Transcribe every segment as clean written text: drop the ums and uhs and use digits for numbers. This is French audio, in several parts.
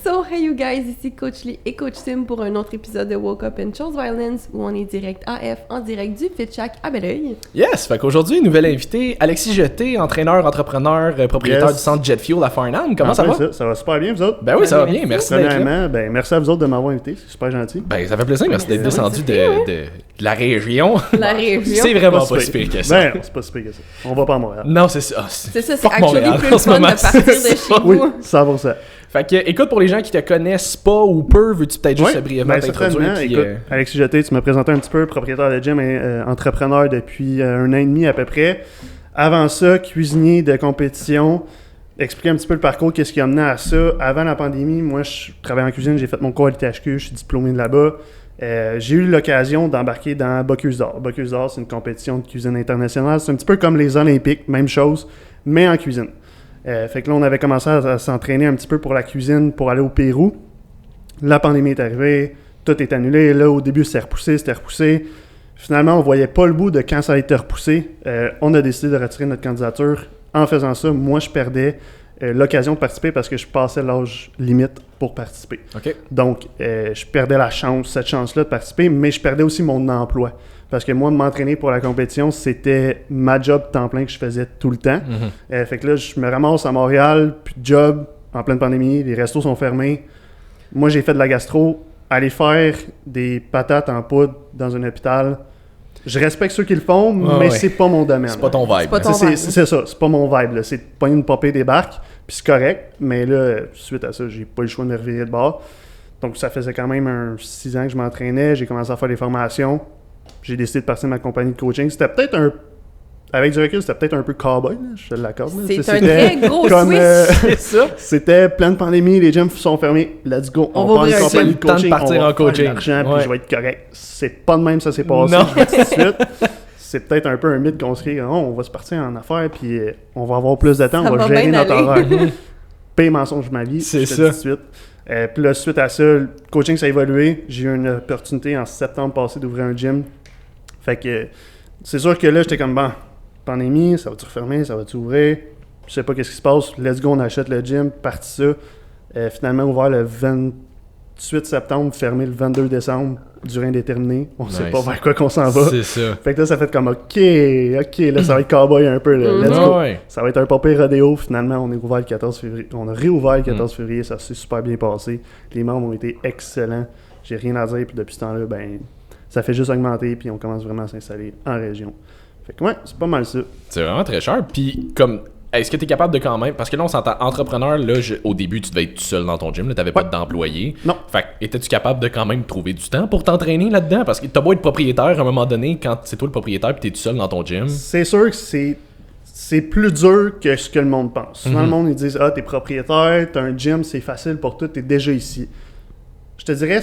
So, hey you guys, ici Coach Lee et Coach Tim pour un autre épisode de Woke Up and Chose Violence où on est direct AF en direct du Fit Shack à Belleuil. Yes, fait qu'aujourd'hui, nouvelle invitée, Alexis Jeté, entraîneur, entrepreneur, propriétaire du centre Jet Fuel à Farnham. Comment ça va? Ça va super bien, vous autres? Ben oui, ça va bien, merci d'être là. Premièrement, merci à vous autres de m'avoir invité, c'est super gentil. Ben ça fait plaisir, merci d'être descendu de la région. La région. C'est vraiment pas si pire que ça. Ben non, c'est pas si pire que ça. On va pas à Montréal. Non, c'est ça. C'est ça, c'est fuck actually Montréal, plus en ce fun de moment, partir de c'est chez ça. vous. Oui, 100%. Fait que, écoute, pour les gens qui te connaissent pas ou peu, veux-tu peut-être juste brièvement t'introduire? Puis, écoute, Alexis Jeté, tu m'as présenté un petit peu, propriétaire de gym et entrepreneur depuis 1 an et demi à peu près. Avant ça, cuisinier de compétition. Expliquer un petit peu le parcours, qu'est-ce qui a mené à ça. Avant la pandémie, moi, je travaillais en cuisine, j'ai fait mon cours à l'ITHQ, je suis diplômé de là-bas. J'ai eu l'occasion d'embarquer dans Bocuse d'Or. Bocuse d'Or, c'est une compétition de cuisine internationale. C'est un petit peu comme les Olympiques, même chose, mais en cuisine. Fait que là, on avait commencé à s'entraîner un petit peu pour la cuisine pour aller au Pérou. La pandémie est arrivée, tout est annulé. Là, au début, c'était repoussé. Finalement, on voyait pas le bout de quand ça a été repoussé. On a décidé de retirer notre candidature. En faisant ça, moi, je perdais l'occasion de participer parce que je passais l'âge limite pour participer. Okay. Donc, je perdais cette chance-là de participer, mais je perdais aussi mon emploi. Parce que moi, m'entraîner pour la compétition, c'était ma job temps plein que je faisais tout le temps. Fait que là, je me ramasse à Montréal, puis de job, en pleine pandémie, les restos sont fermés. Moi, j'ai fait de la gastro. Aller faire des patates en poudre dans un hôpital, je respecte ceux qui le font, mais c'est pas mon domaine. C'est pas ton vibe. C'est ça, c'est pas mon vibe. Là. C'est de pogner une popée des barques, puis c'est correct. Mais là, suite à ça, j'ai pas eu le choix de me revirer de bord. Donc, ça faisait quand même 6 ans que je m'entraînais. J'ai commencé à faire des formations. J'ai décidé de partir de ma compagnie de coaching. C'était peut-être avec du recul, c'était peut-être un peu cowboy, je te l'accorde. C'est un très gros switch. C'est ça. C'était pleine pandémie, les gyms sont fermés. Let's go. On va part une compagnie de temps de coaching. partir on va en coaching. faire de l'argent, puis je vais être correct. C'est pas de même ça s'est passé. Non. Je vous dis tout de suite. C'est peut-être un peu un mythe qu'on se dit, on va se partir en affaires, puis on va avoir plus de temps, on va gérer notre horaire. Paye mensonge ma vie. C'est ça. Tout de suite. Puis là, suite à ça, le coaching, ça a évolué. J'ai eu une opportunité en septembre passé d'ouvrir un gym. Fait que c'est sûr que là, j'étais comme, pandémie, ça va-tu refermer, ça va-tu ouvrir? Je sais pas qu'est-ce qui se passe. Let's go, on achète le gym, parti ça. Finalement, ouvert le 28 septembre, fermé le 22 décembre, durée indéterminée. On sait pas vers quoi qu'on s'en va. C'est ça. Fait que là, ça fait comme, OK, là, ça va être cowboy un peu, là. Let's go. Ouais. Ça va être un papier rodéo. Finalement, on est ouvert le 14 février. On a réouvert le 14 février, ça s'est super bien passé. Les membres ont été excellents. J'ai rien à dire, puis depuis ce temps-là, ça fait juste augmenter, puis on commence vraiment à s'installer en région. Fait que c'est pas mal ça. C'est vraiment très cher. Puis, comme, est-ce que tu es capable de quand même... Parce que là, on s'entend entrepreneur, là, au début, tu devais être tout seul dans ton gym, là, t'avais pas d'employé. Non. Fait que, étais-tu capable de quand même trouver du temps pour t'entraîner là-dedans? Parce que t'as beau être propriétaire, à un moment donné, quand c'est toi le propriétaire puis t'es tout seul dans ton gym. C'est sûr que c'est plus dur que ce que le monde pense. Souvent, le monde, ils disent, t'es propriétaire, t'as un gym, c'est facile pour toi, t'es déjà ici. Je te dirais,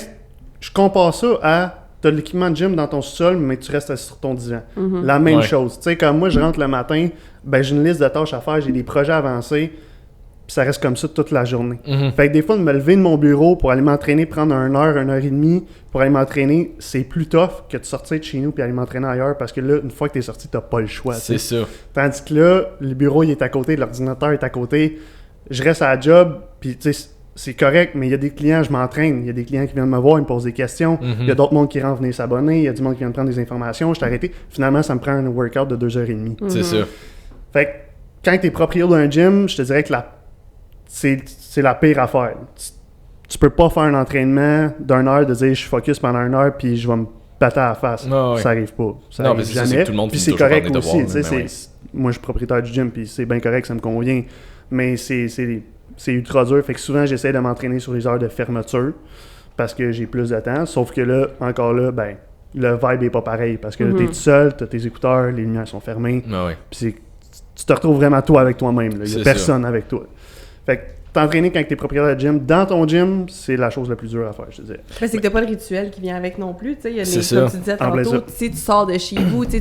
je compare ça à... T'as l'équipement de gym dans ton sol, mais tu restes assis sur ton divan. La même chose. Tu sais, comme moi, je rentre le matin, j'ai une liste de tâches à faire, j'ai des projets avancés, puis ça reste comme ça toute la journée. Fait que des fois, de me lever de mon bureau pour aller m'entraîner, prendre 1 heure, 1 heure et demie, pour aller m'entraîner, c'est plus tough que de sortir de chez nous puis aller m'entraîner ailleurs, parce que là, une fois que t'es sorti, t'as pas le choix. C'est ça. Tandis que là, le bureau, il est à côté, l'ordinateur est à côté, je reste à la job, puis tu sais, c'est correct, mais il y a des clients, je m'entraîne. Il y a des clients qui viennent me voir, ils me posent des questions. Il y a d'autres mondes qui rentrent venir s'abonner. Il y a du monde qui vient me prendre des informations. Je t'ai arrêté. Finalement, ça me prend un workout de 2h30. C'est ça. Fait que quand t'es propriétaire d'un gym, je te dirais que c'est la pire affaire. Tu peux pas faire un entraînement d'1 heure, de dire je suis focus pendant 1 heure puis je vais me battre à la face. Ça arrive pas. Ça arrive mais jamais. C'est tout le monde puis finit c'est correct par aussi. devoirs, moi, je suis propriétaire du gym puis c'est bien correct, ça me convient. Mais c'est ultra dur. Fait que souvent, j'essaie de m'entraîner sur les heures de fermeture parce que j'ai plus de temps. Sauf que là, encore là, le vibe est pas pareil parce que là, t'es tout seul, t'as tes écouteurs, les lumières sont fermées. Puis tu te retrouves vraiment toi avec toi-même. Il y a personne avec toi. Fait que t'entraîner quand t'es propriétaire de gym, dans ton gym, c'est la chose la plus dure à faire, je te disais. C'est que t'as pas le rituel qui vient avec non plus. Il y a comme tu disais tantôt, tu sors de chez vous, tu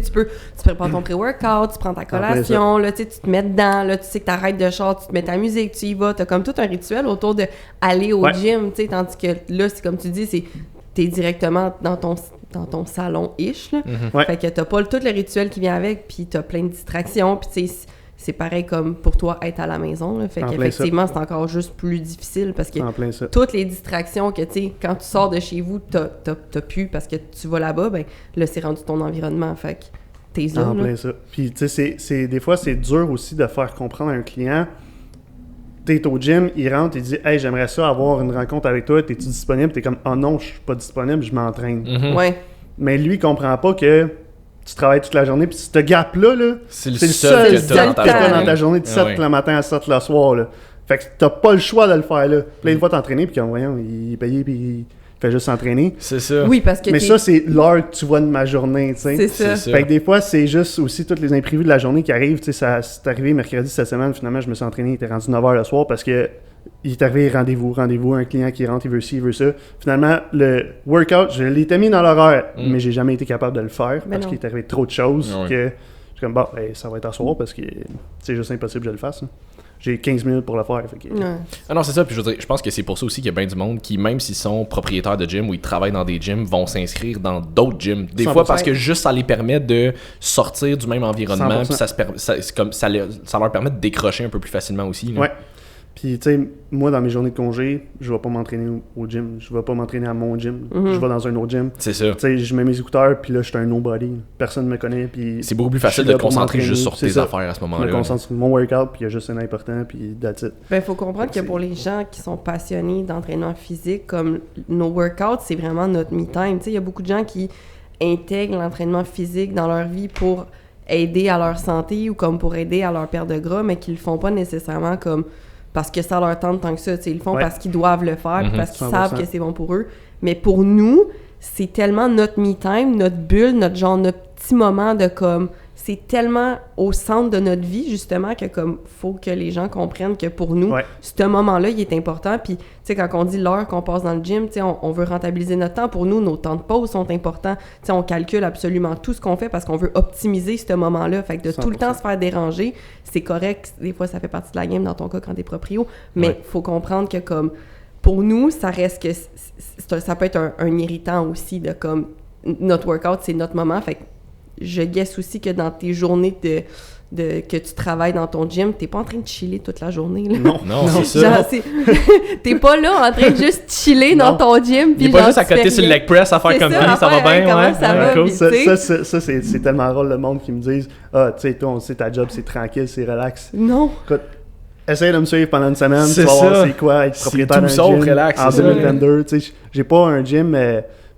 prépares ton pré-workout, tu prends ta collation, là, tu te mets dedans, là, tu sais que t'arrêtes de char, tu te mets ta musique, tu y vas. T'as comme tout un rituel autour de aller au gym, tandis que là, c'est comme tu dis, t'es directement dans ton salon-ish. Là. Fait que t'as pas tout le rituel qui vient avec, puis t'as plein de distractions, puis c'est parein comme pour toi être à la maison. Là. Fait qu'effectivement, c'est encore juste plus difficile parce que toutes les distractions que, tu sais, quand tu sors de chez vous, t'as pu parce que tu vas là-bas, ben là, c'est rendu ton environnement. Fait que t'es là. En plein ça. Puis, tu sais, des fois, c'est dur aussi de faire comprendre à un client. T'es au gym, il rentre, il dit « Hey, j'aimerais ça avoir une rencontre avec toi, t'es-tu disponible? » T'es comme « Oh non, je suis pas disponible, je m'entraîne. Mm-hmm. » Ouais. Mais lui, il comprend pas que tu travailles toute la journée, puis ce gap-là, c'est le seul que t'as dans ta journée de 7 le matin à 7 le soir. Là. Fait que t'as pas le choix de le faire là. Puis là, il va t'entraîner, puis comme, voyons, il est payé, puis il fait juste s'entraîner. C'est ça. Oui, parce que mais ça, c'est l'heure que tu vois de ma journée, tu sais. C'est ça. Fait que des fois, c'est juste aussi tous les imprévus de la journée qui arrivent. Tu sais, c'est arrivé mercredi cette semaine, finalement, je me suis entraîné, il était rendu 9h le soir parce que il est arrivé rendez-vous, un client qui rentre, il veut ci, il veut ça. Finalement, le workout, je l'ai mis dans l'horaire, mais j'ai jamais été capable de le faire parce qu'il est arrivé trop de choses que je suis comme, bon, ça va être à soir parce que c'est juste impossible que je le fasse. Hein. J'ai 15 minutes pour le faire. Fait que... Ah non, c'est ça. Puis je veux dire, je pense que c'est pour ça aussi qu'il y a bien du monde qui, même s'ils sont propriétaires de gym ou ils travaillent dans des gyms, vont s'inscrire dans d'autres gyms. Des 100%. Fois parce que juste ça les permet de sortir du même environnement. Puis ça leur permet de décrocher un peu plus facilement aussi. Là. Ouais. Puis, tu sais, moi, dans mes journées de congé, je vais pas m'entraîner au gym. Je vais pas m'entraîner à mon gym. Je vais dans un autre gym. C'est ça. Tu sais, je mets mes écouteurs, puis là, je suis un nobody. Personne me connaît, puis... C'est beaucoup plus facile de te concentrer juste sur tes affaires à ce moment-là. Je me concentre sur mon workout, puis il y a juste un important, puis that's it. Ben, faut comprendre que pour les gens qui sont passionnés d'entraînement physique, comme nos workouts, c'est vraiment notre me-time. Tu sais, il y a beaucoup de gens qui intègrent l'entraînement physique dans leur vie pour aider à leur santé ou comme pour aider à leur perte de gras, mais qui le font pas nécessairement comme... parce que ça leur tente tant que ça. Ils le font parce qu'ils doivent le faire, parce qu'ils 100%. Savent que c'est bon pour eux. Mais pour nous, c'est tellement notre me-time, notre bulle, notre petit moment de comme... C'est tellement au centre de notre vie, justement, que comme faut que les gens comprennent que pour nous, ce moment-là, il est important. Puis, tu sais, quand on dit l'heure qu'on passe dans le gym, tu sais, on veut rentabiliser notre temps. Pour nous, nos temps de pause sont importants. Tu sais, on calcule absolument tout ce qu'on fait parce qu'on veut optimiser ce moment-là. Fait que de 100%. Tout le temps se faire déranger, c'est correct. Des fois, ça fait partie de la game dans ton cas quand t'es proprio. Mais faut comprendre que comme, pour nous, ça reste que ça peut être un irritant aussi de comme, notre workout, c'est notre moment. Fait que je guesse aussi que dans tes journées que tu travailles dans ton gym, t'es pas en train de chiller toute la journée. Là. Non, c'est ça. Genre, t'es pas là en train de juste chiller dans ton gym. T'es pas juste à côté sur le leg press à faire comme ça va bien. Comment ça va, cool. Ça c'est tellement drôle le monde qui me disent « Ah, tu sais, toi, on sait ta job, c'est tranquille, c'est relax. » Non. Écoute, essaye de me suivre pendant une semaine, tu vas voir c'est quoi être propriétaire d'un gym relax, en 2022. Tu sais, j'ai pas un gym...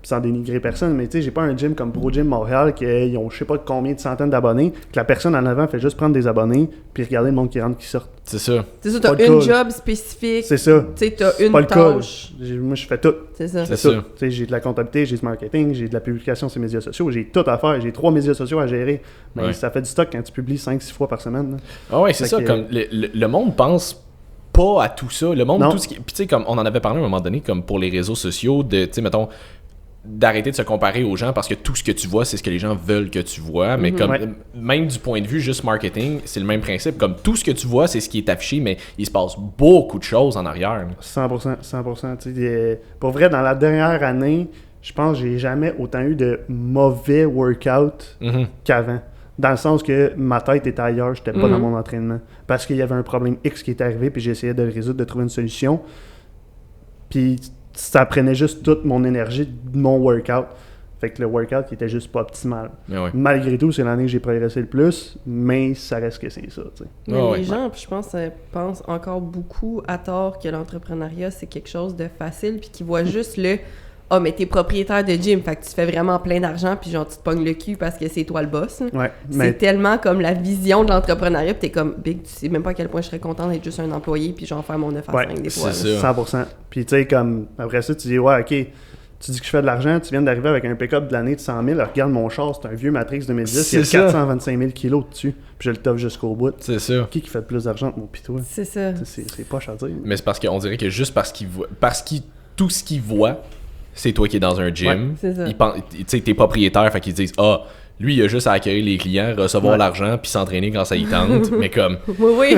sans dénigrer personne, mais tu sais, j'ai pas un gym comme Pro Gym Montréal qui ont je sais pas combien de centaines d'abonnés, que la personne en avant fait juste prendre des abonnés puis regarder le monde qui rentre, qui sort. C'est ça. C'est ça, t'as une job spécifique. C'est ça. Tu sais, t'as une tâche. Moi, je fais tout. C'est ça. Tu sais, j'ai de la comptabilité, j'ai du marketing, j'ai de la publication sur les médias sociaux, j'ai tout à faire. J'ai 3 médias sociaux à gérer. Mais ça fait du stock quand tu publies 5-6 fois par semaine. Là. Ah ouais, c'est ça. Comme le monde pense pas à tout ça. Le monde, tout ce qui... Puis tu sais, comme on en avait parlé à un moment donné, comme pour les réseaux sociaux, tu sais, mettons... d'arrêter de se comparer aux gens parce que tout ce que tu vois, c'est ce que les gens veulent que tu vois. Mais comme même du point de vue juste marketing, c'est le même principe. Comme tout ce que tu vois, c'est ce qui est affiché, mais il se passe beaucoup de choses en arrière. 100%. Pour vrai, dans la dernière année, je pense que j'ai jamais autant eu de mauvais workout qu'avant. Dans le sens que ma tête était ailleurs, j'étais pas dans mon entraînement. Parce qu'il y avait un problème X qui était arrivé, puis j'essayais de le résoudre, de trouver une solution. Puis ça prenait juste toute mon énergie de mon workout. Fait que le workout qui était juste pas optimal. Malgré tout, c'est l'année que j'ai progressé le plus, mais ça reste que c'est ça. T'sais. Mais les gens, je pense, pensent encore beaucoup à tort que l'entrepreneuriat, c'est quelque chose de facile, puis qu'ils voient juste le « Ah, mais t'es propriétaire de gym, fait que tu fais vraiment plein d'argent, puis genre tu te pognes le cul parce que c'est toi le boss. » C'est tellement comme la vision de l'entrepreneuriat, puis t'es comme « Big, tu sais même pas à quel point je serais content d'être juste un employé, puis genre faire mon 9 à 5 des fois. » C'est ça. 100%. Puis tu sais, comme après ça, tu dis « Ouais, OK, tu dis que je fais de l'argent, tu viens d'arriver avec un pick-up de l'année de 100 000, regarde mon char, c'est un vieux Matrix 2010, il y a 425 000 kilos dessus, puis je le toffe jusqu'au bout. » C'est ça. Qui fait plus d'argent que mon pis toi? C'est ça. C'est poche à dire. Mais c'est parce qu'on dirait que juste parce qu'il voit... tout ce qu'il voit, c'est toi qui es dans un gym. C'est ça. Tu sais, t'es propriétaire, fait qu'ils disent « Ah, Lui, il a juste à accueillir les clients, recevoir l'argent, puis s'entraîner quand ça y tente. Mais comme... Oui.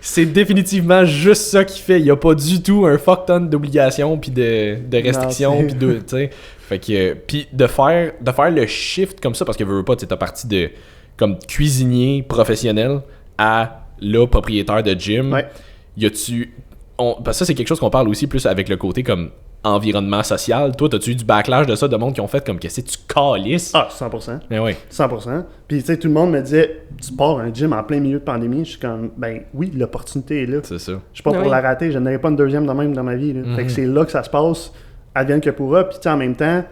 C'est définitivement juste ça qu'il fait. Il y a pas du tout un fuck ton d'obligations puis de restrictions puis de, tu sais. Fait que puis de faire le shift comme ça parce que veux pas, tu sais, t'as parti de comme cuisinier professionnel à là propriétaire de gym. Ouais. Parce que ça c'est quelque chose qu'on parle aussi plus avec le côté comme environnement social. Toi, t'as-tu eu du backlash de ça, de monde qui ont fait comme qu'est-ce que tu calisses? Ah, 100%. Mais oui. 100%. Puis, tu sais, tout le monde me disait, tu pars un gym en plein milieu de pandémie. Je suis comme, ben oui, l'opportunité est là. C'est ça. Je suis pas pour la rater. Je n'aurai pas une deuxième de même dans ma vie. Là. Fait que c'est là que ça se passe. Advienne que pourra. Puis, tu sais, en même temps,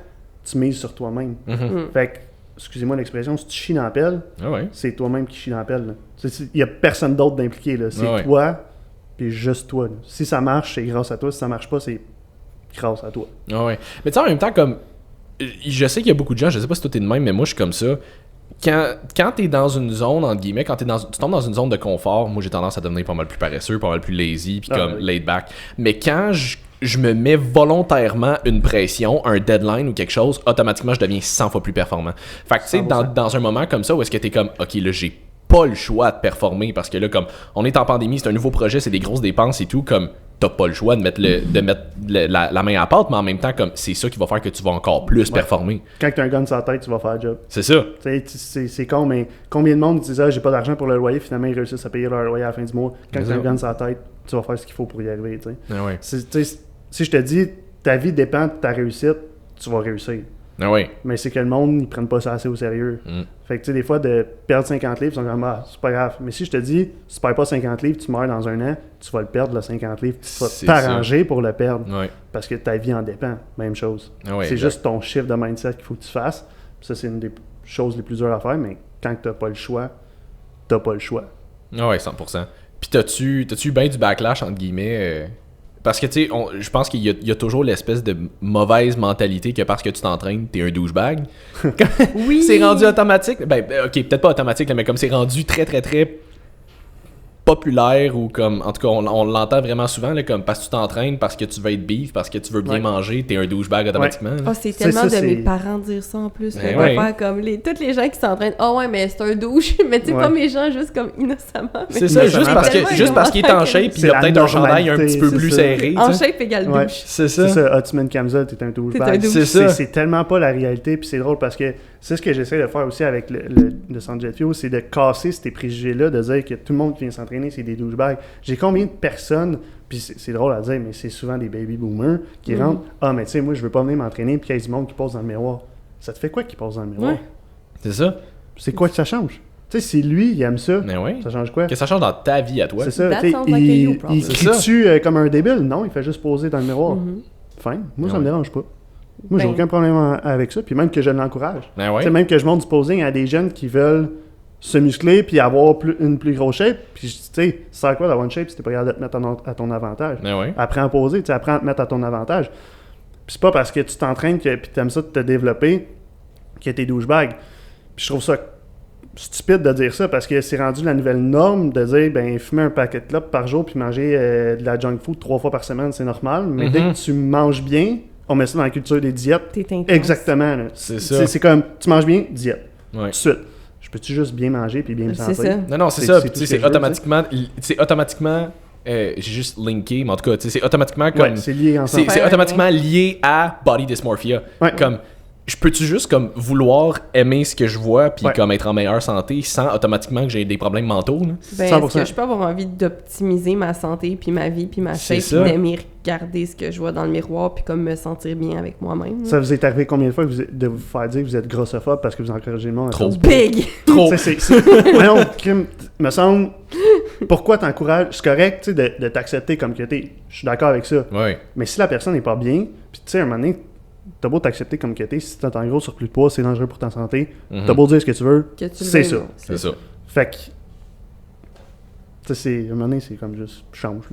tu mises sur toi-même. Fait que, excusez-moi l'expression, si tu chies dans la pelle, c'est toi-même qui chie dans la pelle. Il y a personne d'autre d'impliqué. Là. C'est toi, puis juste toi. Là. Si ça marche, c'est grâce à toi. Si ça marche pas, c'est grâce à toi. Ah ouais. Mais tu sais, en même temps, comme. Je sais qu'il y a beaucoup de gens, je sais pas si toi t'es de même, mais moi je suis comme ça. Quand t'es dans une zone, entre guillemets, tu tombes dans une zone de confort, moi j'ai tendance à devenir pas mal plus paresseux, pas mal plus lazy, puis comme laid back. Mais quand je me mets volontairement une pression, un deadline ou quelque chose, automatiquement je deviens 100 fois plus performant. Fait que tu sais, dans un moment comme ça où est-ce que t'es comme, ok, là j'ai pas le choix de performer parce que là, comme on est en pandémie, c'est un nouveau projet, c'est des grosses dépenses et tout, comme t'as pas le choix de mettre la main à la pâte, mais en même temps, comme c'est ça qui va faire que tu vas encore plus performer. Quand t'as un gun sur la tête, tu vas faire le job. C'est ça. C'est con, mais combien de monde disent j'ai pas d'argent pour le loyer, finalement ils réussissent à payer leur loyer à la fin du mois. Quand t'as un gun sur la tête, tu vas faire ce qu'il faut pour y arriver. Si je te dis ta vie dépend de ta réussite, tu vas réussir. Mais c'est que le monde, ils prennent pas ça assez au sérieux. Fait que tu sais, des fois, de perdre 50 livres, ils sont comme, c'est pas grave. Mais si je te dis, si tu perds pas 50 livres, tu meurs dans un an, tu vas le perdre, le 50 livres. Tu vas t'arranger pour le perdre. Parce que ta vie en dépend. Même chose. C'est juste ton chiffre de mindset qu'il faut que tu fasses. Ça, c'est une des choses les plus dures à faire, mais quand t'as pas le choix, t'as pas le choix. Ah ouais, 100%. Puis t'as-tu eu bien du backlash, entre guillemets parce que, tu sais, je pense qu'il y a toujours l'espèce de mauvaise mentalité que parce que tu t'entraînes, t'es un douchebag. Oui! C'est rendu automatique. Ben, ok, peut-être pas automatique, là, mais comme c'est rendu très, très, très populaire ou comme, en tout cas, on l'entend vraiment souvent, là, comme parce que tu t'entraînes, parce que tu veux être beef, parce que tu veux bien manger, t'es un douchebag automatiquement. Oh, c'est tellement de mes parents dire ça en plus. Faire comme toutes les gens qui s'entraînent, ouais, mais c'est un douche, mais tu sais, pas mes gens juste comme innocemment. C'est ça, juste parce qu'il est en shape, il a peut-être un chandail un petit peu plus serré. En shape égale douche. C'est ça. Ah, tu mets une camisole, t'es un douchebag. C'est tellement pas la réalité, puis c'est drôle parce que c'est ce que j'essaie de faire aussi avec le centre Jet Fuel, c'est de casser ces préjugés-là, de dire que tout le monde qui vient s'entraîner, c'est des douchebags. J'ai combien de personnes, puis c'est drôle à dire, mais c'est souvent des baby boomers qui rentrent, mais tu sais, moi je veux pas venir m'entraîner, puis il y a du monde qui pose dans le miroir. Ça te fait quoi qui pose dans le miroir? C'est ça. C'est quoi que ça change? Tu sais, si lui, il aime ça, ça change quoi? Que ça change dans ta vie à toi. C'est ça. Il crie-tu comme un débile? Non, il fait juste poser dans le miroir. Fine. Moi, ça me dérange pas. Moi, j'ai aucun problème avec ça, puis même que je l'encourage. Même que je montre du posing à des jeunes qui veulent se muscler puis avoir une plus grosse shape. Puis, tu sais, ça sert à quoi d'avoir une shape si t'es pas capable de te mettre à ton avantage? Apprends à poser, apprends à te mettre à ton avantage. Puis c'est pas parce que tu t'entraînes puis t'aimes ça de te développer que t'es douchebag. Puis je trouve ça stupide de dire ça parce que c'est rendu la nouvelle norme de dire, ben, fumer un paquet de clopes par jour puis manger de la junk food 3 fois par semaine, c'est normal. Mais dès que tu manges bien, on met ça dans la culture des diètes. Exactement. Là. C'est ça. C'est comme, tu manges bien, diète. Tout de suite. Je peux-tu juste bien manger puis bien me sentir? C'est ça. Non, c'est ça. C'est automatiquement... j'ai juste linké, mais en tout cas, c'est automatiquement comme... c'est lié ensemble. C'est automatiquement lié à body dysmorphia. Comme... Je peux-tu juste comme vouloir aimer ce que je vois puis comme être en meilleure santé sans automatiquement que j'ai des problèmes mentaux là? Est-ce que je peux avoir envie d'optimiser ma santé puis ma vie puis ma shape puis d'aimer regarder ce que je vois dans le miroir puis comme me sentir bien avec moi-même? Ça vous est arrivé combien de fois de vous faire dire que vous êtes grossophobe parce que vous encouragez le monde à trop big? Trop. Mais non, crime, me semble... Pourquoi t'encourages? C'est correct de t'accepter comme que t'es. Je suis d'accord avec ça. Mais si la personne n'est pas bien, puis tu sais, à un moment donné, t'as beau t'accepter comme que t'es, si t'es en gros surplus de poids, c'est dangereux pour ta santé. T'as beau dire ce que tu veux, c'est ça. C'est ça. Fait que, à un moment donné, c'est comme juste change.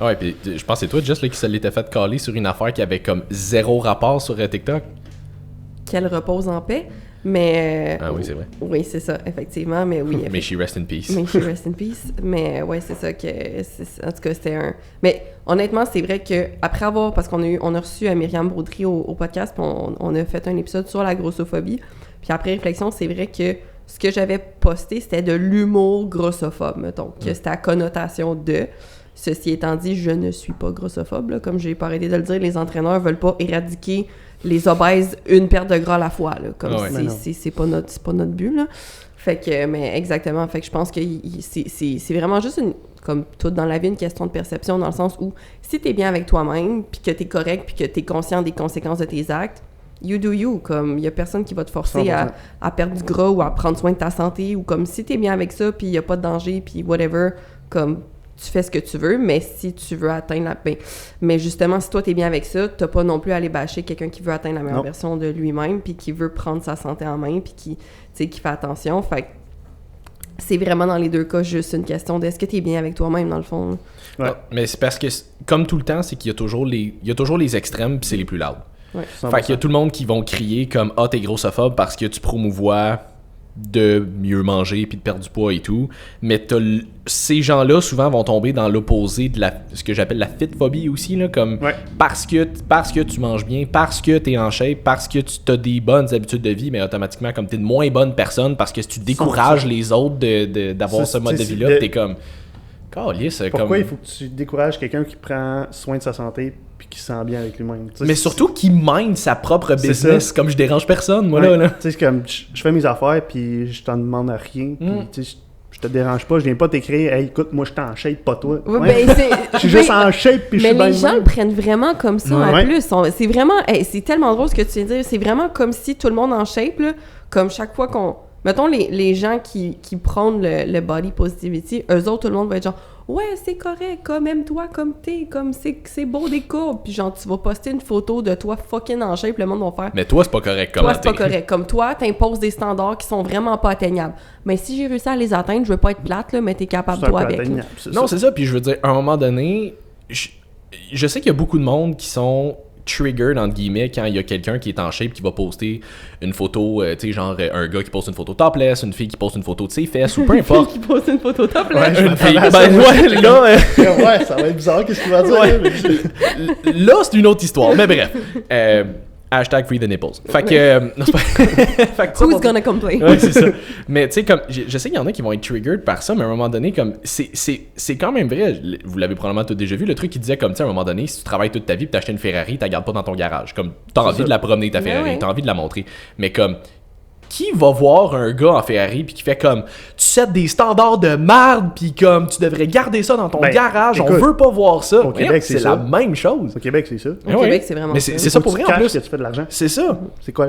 Ouais, puis je pense que c'est toi, Jess, là, qui se l'était fait caler sur une affaire qui avait comme zéro rapport sur TikTok. Qu'elle repose en paix. Mais... Ah oui, c'est vrai. Oui, c'est ça, effectivement, mais oui. May she rest in peace. May she rest in peace. Mais ouais, c'est ça que... En tout cas, c'était un... Mais honnêtement, c'est vrai que après avoir... Parce qu'on a reçu Myriam Baudry au podcast, puis on a fait un épisode sur la grossophobie. Puis après réflexion, c'est vrai que ce que j'avais posté, c'était de l'humour grossophobe, mettons. Que c'était à connotation de... Ceci étant dit, je ne suis pas grossophobe, là. Comme j'ai pas arrêté de le dire, les entraîneurs veulent pas éradiquer les obèses une perte de gras à la fois, là. Comme c'est pas notre but, là. Fait que, mais exactement, fait que je pense que c'est vraiment juste comme tout dans la vie, une question de perception, dans le sens où si t'es bien avec toi-même, puis que t'es correct, puis que t'es conscient des conséquences de tes actes, you do you, comme il y a personne qui va te forcer à perdre du gras ou à prendre soin de ta santé, ou comme si t'es bien avec ça, puis il y a pas de danger, puis whatever, comme tu fais ce que tu veux, mais si tu veux atteindre mais justement, si toi, t'es bien avec ça, t'as pas non plus à aller bâcher quelqu'un qui veut atteindre la meilleure version de lui-même, puis qui veut prendre sa santé en main, puis qui fait attention. Fait que c'est vraiment dans les deux cas juste une question d'est-ce que t'es bien avec toi-même, dans le fond. Ouais. Non, mais c'est parce que, comme tout le temps, c'est qu'il y a toujours les extrêmes, puis c'est les plus loud. Ouais. Fait qu'il y a tout le monde qui vont crier comme « Ah, t'es grossophobe parce que tu promouvois de mieux manger puis de perdre du poids et tout. » Mais ces gens-là, souvent, vont tomber dans l'opposé de ce que j'appelle la fit-phobie aussi, là, comme parce que tu manges bien, parce que t'es en shape, parce que tu as des bonnes habitudes de vie, mais automatiquement, comme t'es une moins bonne personne, parce que si tu décourages les autres d'avoir ce mode de vie-là, t'es comme... Pourquoi il faut que tu décourages quelqu'un qui prend soin de sa santé puis qui se sent bien avec lui-même? Mais surtout qui mine sa propre business, comme je dérange personne, moi, là. Tu sais, c'est comme, je fais mes affaires puis je t'en demande à rien, puis tu sais, je te dérange pas, je viens pas t'écrire « Hey, écoute, moi, je suis en shape, pas toi. » Je suis juste en shape puis je suis bien. Mais les gens le prennent vraiment comme ça, en plus. C'est vraiment... c'est tellement drôle ce que tu viens de dire. C'est vraiment comme si tout le monde en shape, là, comme chaque fois qu'on... Mettons, les gens qui prônent le body positivity, eux autres, tout le monde va être genre « Ouais, c'est correct, comme aime-toi comme t'es, comme c'est beau des courbes. » Puis genre, tu vas poster une photo de toi fucking en shape, le monde va faire « Mais toi, c'est pas correct comme toi, c'est pas correct. Comme toi, t'imposes des standards qui sont vraiment pas atteignables. Mais si j'ai réussi à les atteindre, je veux pas être plate, là, mais t'es capable toi avec. » Non, c'est ça. Puis je veux dire, à un moment donné, je sais qu'il y a beaucoup de monde qui sont... triggered entre guillemets quand il y a quelqu'un qui est en shape qui va poster une photo, tu sais, genre un gars qui poste une photo topless, une fille qui poste une photo de ses fesses ou peu importe. Une fille qui poste une photo topless. Une fille, là, ouais, ça va être bizarre, qu'est-ce qu'il va dire? Là, c'est une autre histoire, mais bref. Hashtag free the nipples. Fait que... Who's gonna complain? Ouais, c'est ça. Mais tu sais, comme, je sais qu'il y en a qui vont être triggered par ça, mais à un moment donné, comme, c'est quand même vrai, vous l'avez probablement tous déjà vu, le truc qui disait comme, tu sais, à un moment donné, si tu travailles toute ta vie pis t'achètes une Ferrari, t'as gardes pas dans ton garage. Comme, t'as envie de la promener, ta Ferrari, t'as envie de la montrer. Mais comme, qui va voir un gars en Ferrari puis qui fait comme tu sets des standards de merde puis comme tu devrais garder ça dans ton garage, écoute, on veut pas voir ça. Au Québec, c'est la même chose. Au Québec, c'est ça. Au Québec, c'est vraiment ça. Mais c'est ça pour vrai en plus. Que tu fais de l'argent. C'est ça. C'est quoi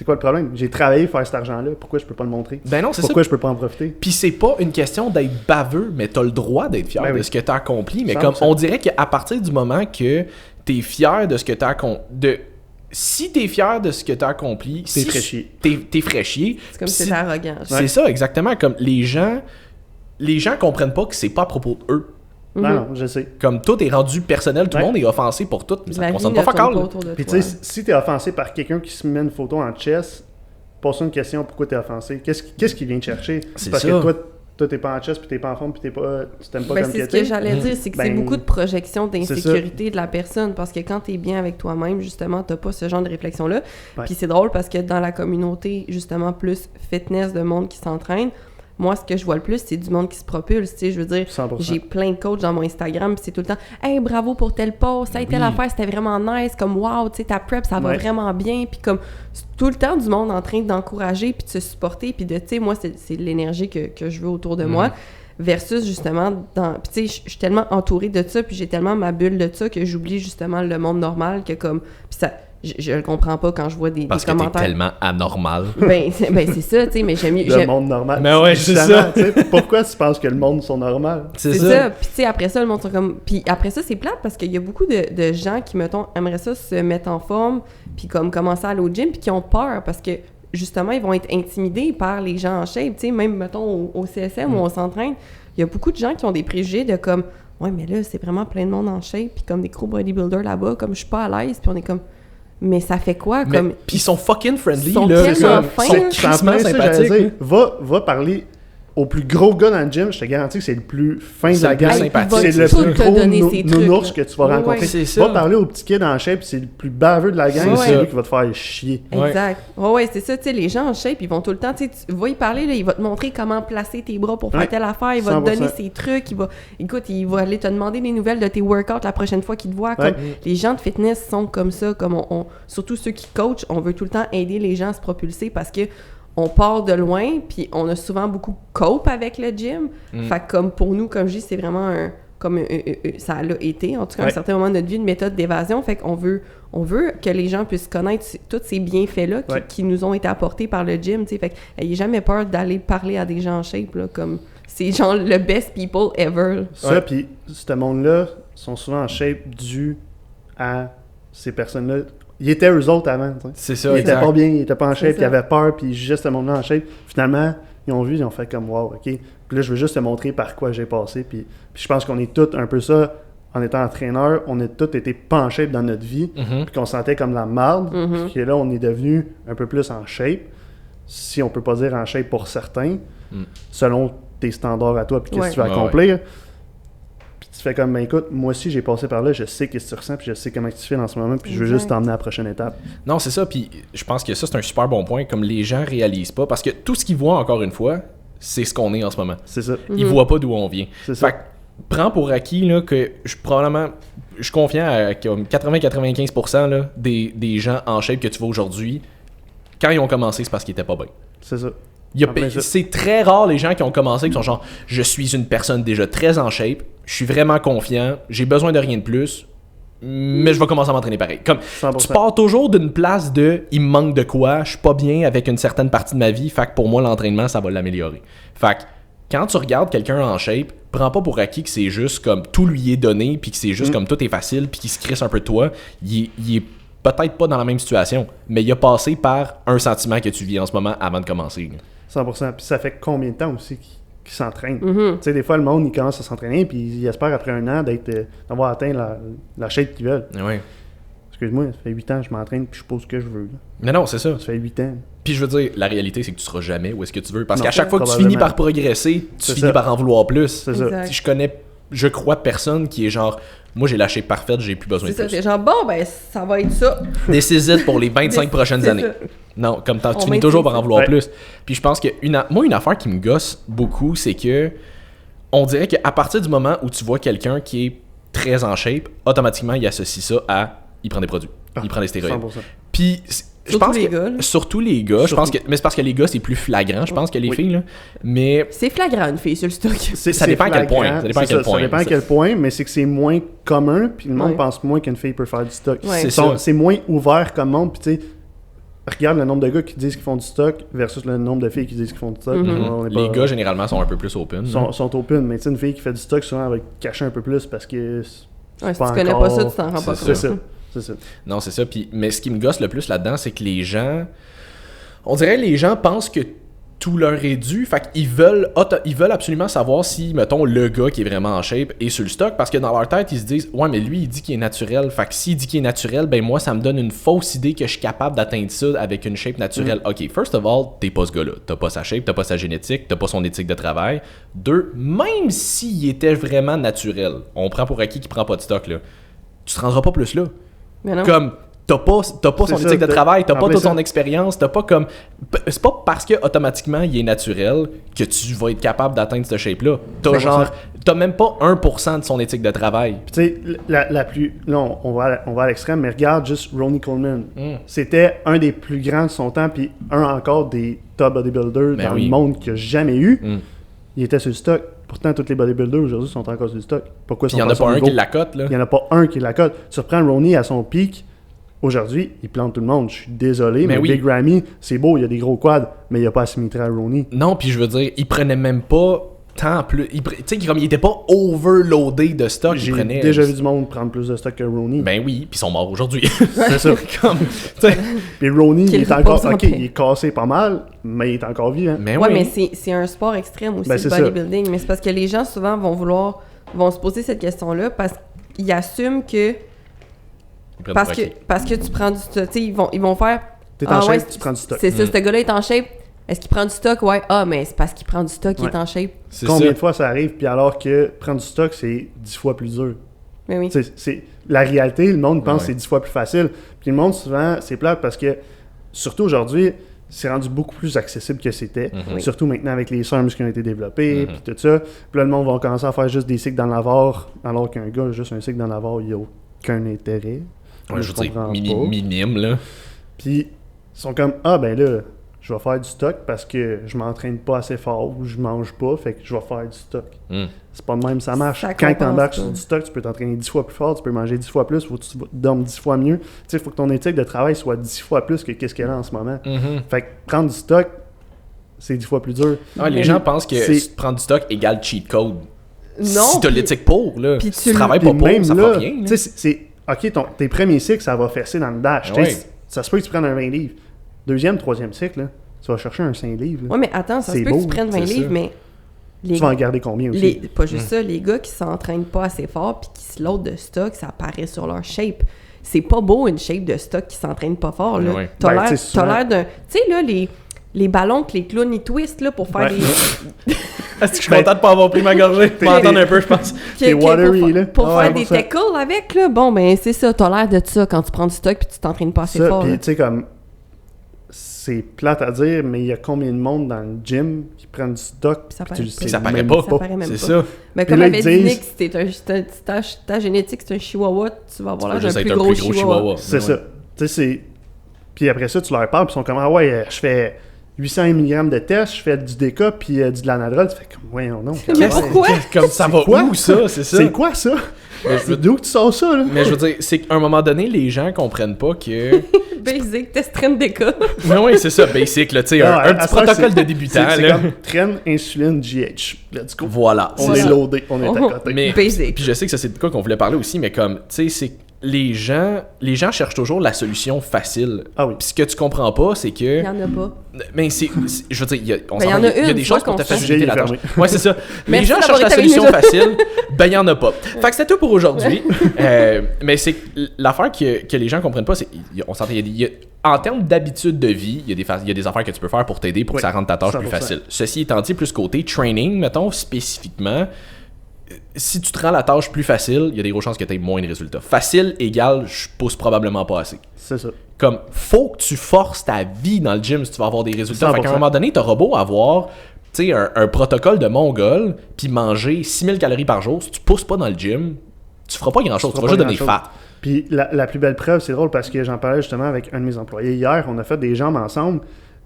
le problème? J'ai travaillé pour faire cet argent-là. Pourquoi je peux pas le montrer? Ben non, c'est Pourquoi je peux pas en profiter? Puis c'est pas une question d'être baveux, mais t'as le droit d'être fier de ce que t'as accompli. Mais comme on dirait qu'à partir du moment que t'es fier de ce que t'as accompli, si t'es fier de ce que t'as accompli, t'es fraîchier. T'es fraîchier. C'est comme si t'étais arrogant. C'est ça, exactement. Comme les gens comprennent pas que c'est pas à propos d'eux. Non, je sais. Comme tout est rendu personnel, tout le monde est offensé pour tout, mais ça ne concerne pas fuck. Puis tu sais, si t'es offensé par quelqu'un qui se met une photo en chest, pose une question, pourquoi t'es offensé? Qu'est-ce qu'il vient te chercher? C'est parce ça. que toi, t'es pas en chest, puis t'es pas en forme, puis tu t'aimes pas comme c'est ce que j'allais dire, c'est que c'est beaucoup de projection d'insécurité de la personne, parce que quand t'es bien avec toi-même, justement, t'as pas ce genre de réflexion-là. Puis c'est drôle parce que dans la communauté, justement, plus fitness de monde qui s'entraîne, moi, ce que je vois le plus, c'est du monde qui se propulse, tu sais, je veux dire, 100%. J'ai plein de coachs dans mon Instagram, puis c'est tout le temps « Hey, bravo pour tel post, ça a été l'affaire, c'était vraiment nice, comme wow, tu sais, ta prep, ça va vraiment bien, puis comme tout le temps du monde en train d'encourager, puis de se supporter, puis de, tu sais, moi, c'est l'énergie que je veux autour de moi, versus justement, puis tu sais, je suis tellement entourée de ça, puis j'ai tellement ma bulle de ça que j'oublie justement le monde normal, que comme, puis ça... Je le comprends pas quand je vois des commentaires. Parce que t'es tellement anormal. Ben c'est ça, tu sais, mais j'aime mieux... Le monde normal. Mais ouais, c'est ça. Pourquoi tu penses que le monde sont normal? C'est ça. Puis tu sais, après ça, le monde sont comme... Puis après ça, c'est plate parce qu'il y a beaucoup de gens qui, mettons, aimeraient ça se mettre en forme, puis comme commencer à aller au gym, puis qui ont peur parce que, justement, ils vont être intimidés par les gens en shape. Tu sais, même, mettons, au CSM où on s'entraîne, il y a beaucoup de gens qui ont des préjugés de comme... Ouais, mais là, c'est vraiment plein de monde en shape, puis comme des gros bodybuilders là-bas, comme je suis pas à l'aise, puis on est comme... Mais ça fait quoi? Mais, Comme... Puis ils sont fucking friendly, Ils sont là. tellement fins. Ils sont crissement sympathiques. Va parler au plus gros gars dans le gym, je te garantis que c'est le plus fin de la gang. C'est le plus gros nounours que tu vas rencontrer. Ouais. C'est ça. Va parler au petit kid en shape, c'est le plus baveux de la gang, c'est lui qui va te faire chier. Exact. Ouais, c'est ça, tu sais, les gens en shape, ils vont tout le temps, tu sais, tu vas y parler, là, il va te montrer comment placer tes bras pour faire telle affaire, il va 100%. te donner ses trucs, il va aller te demander des nouvelles de tes workouts la prochaine fois qu'il te voit. Comme, les gens de fitness sont comme ça, comme surtout ceux qui coachent, on veut tout le temps aider les gens à se propulser parce que on part de loin, puis on a souvent beaucoup cope avec le gym. Fait que comme pour nous, comme je dis, c'est vraiment ça l'a été, en tout cas, à un certain moment de notre vie, une méthode d'évasion. Fait qu'on veut que les gens puissent connaître tous ces bienfaits-là qui nous ont été apportés par le gym, tu sais. Fait qu'il n'y a jamais peur d'aller parler à des gens en shape, là, comme c'est genre le best people ever. Ça, puis ce monde-là sont souvent en shape dû à ces personnes-là. Ils étaient eux autres avant, tu sais. C'est ça, ils exact. étaient pas bien, ils étaient pas en shape, ils avaient peur, puis juste ce moment-là en shape. Finalement, ils ont vu, ils ont fait comme « wow, OK ». Puis là, je veux juste te montrer par quoi j'ai passé. Puis je pense qu'on est tous un peu ça, en étant entraîneur, on a tous été pas en shape dans notre vie, puis qu'on se sentait comme la marde, puis que là, on est devenu un peu plus en shape, si on peut pas dire en shape pour certains, selon tes standards à toi, puis qu'est-ce que tu veux accomplir. Puis tu fais comme, ben écoute, moi aussi j'ai passé par là, je sais qu'est-ce que tu ressens, puis je sais comment tu fais en ce moment, puis je veux juste t'emmener à la prochaine étape. Non, c'est ça, puis je pense que ça, c'est un super bon point, comme les gens réalisent pas, parce que tout ce qu'ils voient, encore une fois, c'est ce qu'on est en ce moment. C'est ça. Ils voient pas d'où on vient. C'est ça. Fait que, prends pour acquis là, que je suis confiant à comme 80-95% là, des gens en shape que tu vois aujourd'hui, quand ils ont commencé, c'est parce qu'ils étaient pas bien. C'est ça. C'est très rare les gens qui ont commencé qui sont genre je suis une personne déjà très en shape, je suis vraiment confiant, j'ai besoin de rien de plus, mais je vais commencer à m'entraîner pareil. Comme 100%. tu pars toujours d'une place de il me manque de quoi, je suis pas bien avec une certaine partie de ma vie, fait que pour moi l'entraînement ça va l'améliorer. Fait que quand tu regardes quelqu'un en shape, prends pas pour acquis que c'est juste comme tout lui est donné puis que c'est juste comme tout est facile puis qu'il se crisse un peu de toi. Il est peut-être pas dans la même situation, mais il a passé par un sentiment que tu vis en ce moment avant de commencer. 100%. Puis ça fait combien de temps aussi qu'ils s'entraînent? Tu sais, des fois, le monde, il commence à s'entraîner, puis il espère après un an d'avoir atteint la shape qu'ils veulent. Ouais. Excuse-moi, ça fait 8 ans que je m'entraîne, puis je pose ce que je veux. Là. Mais non, c'est ça. Ça fait 8 ans. Puis je veux dire, la réalité, c'est que tu seras jamais où est-ce que tu veux. Parce Non, qu'à chaque fois que tu finis par progresser, tu finis par en vouloir plus. C'est ça. Je crois personne qui est genre, moi j'ai la shape parfaite, j'ai plus besoin de plus. C'est ça, c'est genre, bon, ben, ça va être ça. This is it pour les 25 prochaines années. Non, comme tu finis toujours par en vouloir plus. Puis je pense que moi, une affaire qui me gosse beaucoup, c'est que on dirait qu'à partir du moment où tu vois quelqu'un qui est très en shape, automatiquement, il associe ça à il prend des produits, il prend des stéroïdes. 100%. Puis je Surtout pense les que gars, là. surtout les gars, je pense que mais c'est parce que les gars c'est plus flagrant, je pense que les filles là. Mais C'est flagrant une fille sur le stock. ça dépend à quel point. Ça dépend à quel point. Ça dépend à quel point, mais c'est que c'est moins commun, puis le monde pense moins qu'une fille peut faire du stock. Ouais. C'est moins ouvert comme monde, puis tu sais, regarde le nombre de gars qui disent qu'ils font du stock versus le nombre de filles qui disent qu'ils font du stock. Les gars généralement sont un peu plus open. Sont open, mais tu sais, une fille qui fait du stock souvent elle va cacher un peu plus parce que Ouais, si tu connais pas ça, tu t'en rends pas compte. C'est ça. C'est ça. Non, c'est ça. Puis, mais ce qui me gosse le plus là-dedans, c'est que les gens... On dirait que les gens pensent que tout leur est dû. Fait qu'ils veulent absolument savoir si, mettons, le gars qui est vraiment en shape est sur le stock. Parce que dans leur tête, ils se disent « Ouais, mais lui, il dit qu'il est naturel. Fait que s'il dit qu'il est naturel, ben moi, ça me donne une fausse idée que je suis capable d'atteindre ça avec une shape naturelle. OK, first of all, t'es pas ce gars-là. T'as pas sa shape, t'as pas sa génétique, t'as pas son éthique de travail. 2, même s'il était vraiment naturel, on prend pour acquis qu'il prend pas de stock, là. Tu te rendras pas plus là. Mais non. Comme t'as pas son ça, éthique de travail, t'as pas toute ça. son expérience, t'as pas comme... C'est pas parce que automatiquement il est naturel que tu vas être capable d'atteindre cette shape-là. T'as même pas 1% de son éthique de travail. Tu sais, la plus... Là, on va à l'extrême, mais regarde juste Ronnie Coleman. C'était un des plus grands de son temps, puis un encore des top bodybuilders dans le monde qu'il n'y a jamais eu. Il était sur le stock. Pourtant, tous les bodybuilders aujourd'hui sont encore sur le stock. Pourquoi il y en a pas un qui l'accote, là. Il y en a pas un qui l'accote. Tu reprends Ronnie à son pic, aujourd'hui, il plante tout le monde. Je suis désolé, mais Big Ramy, c'est beau, il y a des gros quads, mais il n'y a pas à s'imiter à Ronnie. Non, puis je veux dire, il prenait même pas tant plus... Tu sais, comme il était pas overloadé de stock, J'ai déjà vu du monde prendre plus de stock que Ronnie. Ben oui, puis ils sont morts aujourd'hui. C'est ça. Puis Ronnie, il est encore... OK, il est cassé pas mal, mais il est encore vivant. Mais ouais, mais c'est un sport extrême aussi, le bodybuilding. Ça. Mais c'est parce que les gens, souvent, vont se poser cette question-là parce qu'ils assument que prennent parce que tu prends du stock. Tu sais, ils vont faire... T'es en shape, tu prends du stock. C'est ça, ce gars-là est en shape. Est-ce qu'il prend du stock? Ouais. Ah, mais c'est parce qu'il prend du stock qu'il est en shape. Combien de fois ça arrive, puis alors que prendre du stock, c'est 10 fois plus dur. Mais oui. C'est la réalité, le monde pense que c'est 10 fois plus facile. Puis le monde, souvent, c'est plate parce que, surtout aujourd'hui, c'est rendu beaucoup plus accessible que c'était. Surtout maintenant avec les SARMs qui ont été développés, puis tout ça. Puis là, le monde va commencer à faire juste des cycles dans l'avare, alors qu'un gars, juste un cycle dans l'avare, il n'y a aucun intérêt. Ouais, je veux dire, minime, là. Puis, ils sont comme, ah ben là, je vais faire du stock parce que je m'entraîne pas assez fort ou je mange pas, fait que je vais faire du stock. C'est pas de même, ça marche. Quand tu embarques sur du stock, tu peux t'entraîner 10 fois plus fort, tu peux manger 10 fois plus, faut que tu dormes 10 fois mieux. Tu sais, il faut que ton éthique de travail soit 10 fois plus que qu'est-ce qu'elle a en ce moment. Fait que prendre du stock, c'est 10 fois plus dur. Les gens pensent que prendre du stock égale cheat code. Non. Si t'as l'éthique pour, là, puis tu travailles pas pour, ça fait rien. Tu sais, c'est... OK, tes premiers cycles, ça va fesser dans le dash. Ça se peut que tu prennes un 20 livres. Deuxième, troisième cycle, là, tu vas chercher un 5 livres. Oui, mais attends, ça se peut que tu prennes 20 livres, mais... Tu vas en garder combien aussi? Pas juste ça, les gars qui s'entraînent pas assez fort puis qui se loadent de stock, ça apparaît sur leur shape. C'est pas beau une shape de stock qui s'entraîne pas fort, là. T'as l'air d'un... Tu sais, là, les ballons que les clowns ils twistent, là, pour faire des... Est-ce que je suis content de pas avoir pris ma gorgée? Tu m'entends un peu, je pense. T'es watery, là. Pour faire des tackles avec, là, bon, ben, c'est ça, t'as l'air de ça quand tu prends du stock puis tu t'entraînes pas assez fort. Puis, tu sais, comme... C'est plate à dire, mais il y a combien de monde dans le gym qui prennent du stock ça paraît pas. C'est ça. Mais comme avait dit Nick, si ta génétique, c'est un chihuahua, tu vas avoir l'air d'un plus gros chihuahua. C'est ça. Tu sais, c'est... Puis après ça, tu leur parles, puis ils sont comme, ah ouais, je fais 800 mg de test, je fais du DK, puis du Lanadrol. Tu fais comme, ouais, non. Mais pourquoi? Comme ça va où, ça? C'est ça. C'est quoi, ça? D'où que tu sors ça, là? Mais je veux dire, c'est qu'à un moment donné, les gens comprennent pas que... Basic, test train DK. Mais oui, c'est ça, basic, là, tu sais, un petit protocole de débutant, c'est là. comme train, insuline, GH. Let's go. Voilà. On est loadé, on est à côté. Mais, basic. Puis je sais que ça, c'est de quoi qu'on voulait parler aussi, mais comme, tu sais, c'est... Les gens cherchent toujours la solution facile. Ah oui. Puis ce que tu comprends pas, c'est que... Il y en a pas. Mais je veux dire, il y a des choses qui ont facilité la tâche. Fermé. Ouais, c'est ça. Les gens cherchent la solution facile, ben il y en a pas. Fait que c'était tout pour aujourd'hui. Mais c'est l'affaire que les gens comprennent pas, c'est... On s'entend, en termes d'habitude de vie, il y a des affaires que tu peux faire pour t'aider, pour que ça rende ta tâche 100%. Plus facile. Ceci étant dit, plus côté training, mettons, spécifiquement... Si tu te rends la tâche plus facile, il y a des grosses chances que tu aies moins de résultats. Facile égale, je pousse probablement pas assez. C'est ça. Comme, faut que tu forces ta vie dans le gym si tu vas avoir des résultats. 100%. Fait qu'à un moment donné, t'auras beau avoir, tu sais, un protocole de mongol, puis manger 6000 calories par jour. Si tu pousses pas dans le gym, tu feras pas grand-chose. Tu vas juste donner fat. Puis la plus belle preuve, c'est drôle parce que j'en parlais justement avec un de mes employés hier. On a fait des jambes ensemble.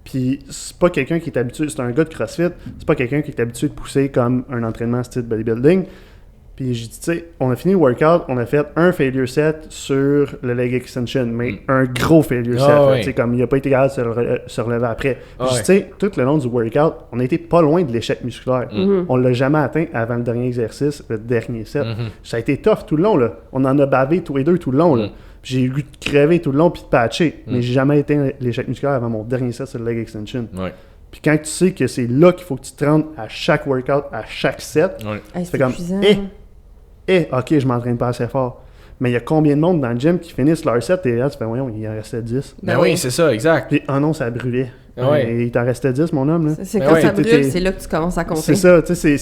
Puis c'est pas quelqu'un qui est habitué, c'est un gars de CrossFit, c'est pas quelqu'un qui est habitué de pousser comme un entraînement style bodybuilding. Puis j'ai dit, tu sais, on a fini le workout, on a fait un failure set sur le leg extension, mais un gros failure set. Tu sais, comme il a pas été capable de se relever après. Puis tu sais, tout le long du workout, on a été pas loin de l'échec musculaire. On l'a jamais atteint avant le dernier exercice, le dernier set. Ça a été tough tout le long, là. On en a bavé tous les deux tout le long, là. J'ai eu de crever tout le long puis de patcher, mais j'ai jamais atteint l'échec musculaire avant mon dernier set sur le leg extension. Puis quand tu sais que c'est là qu'il faut que tu te rendes à chaque workout, à chaque set, tu fais comme ok, je m'entraîne pas assez fort. Mais il y a combien de monde dans le gym qui finissent leur set et là, tu fais, voyons, il en restait 10. Ben oui, c'est ça, exact. Puis, oh non, ça brûlait. Il t'en restait 10, mon homme. Là. C'est quand ça brûle, c'est là que tu commences à compter. C'est ça, tu sais,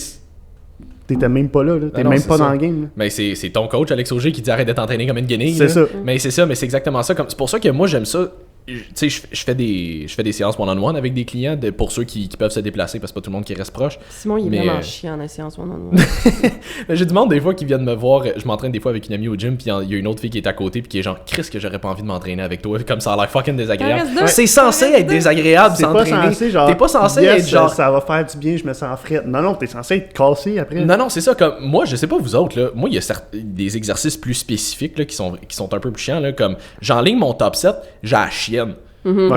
t'étais même pas là. T'es même pas dans le game. Là. Mais c'est ton coach, Alex Auger, qui dit arrête d'être entraîné comme une guenille. C'est ça. Mais c'est ça, mais c'est exactement ça. C'est pour ça que moi, j'aime ça. Tu sais, je fais des séances one-on-one avec des clients pour ceux qui peuvent se déplacer parce que pas tout le monde qui reste proche. Simon, il est vraiment chiant en séance one-on-one. J'ai du monde des fois qui viennent me voir. Je m'entraîne des fois avec une amie au gym, puis il y a une autre fille qui est à côté, puis qui est genre, Chris, que j'aurais pas envie de m'entraîner avec toi. Comme ça a l'air fucking désagréable. C'est censé être désagréable s'entraîner. T'es pas censé être genre. Ça va faire du bien, je me sens frais. Non, t'es censé être cassé après. Non, c'est ça. Comme moi, je sais pas vous autres, là. Moi, il y a des exercices plus spécifiques là, qui sont un peu plus chiants. Là, comme j'enligne mon top set, j'ai la chienne.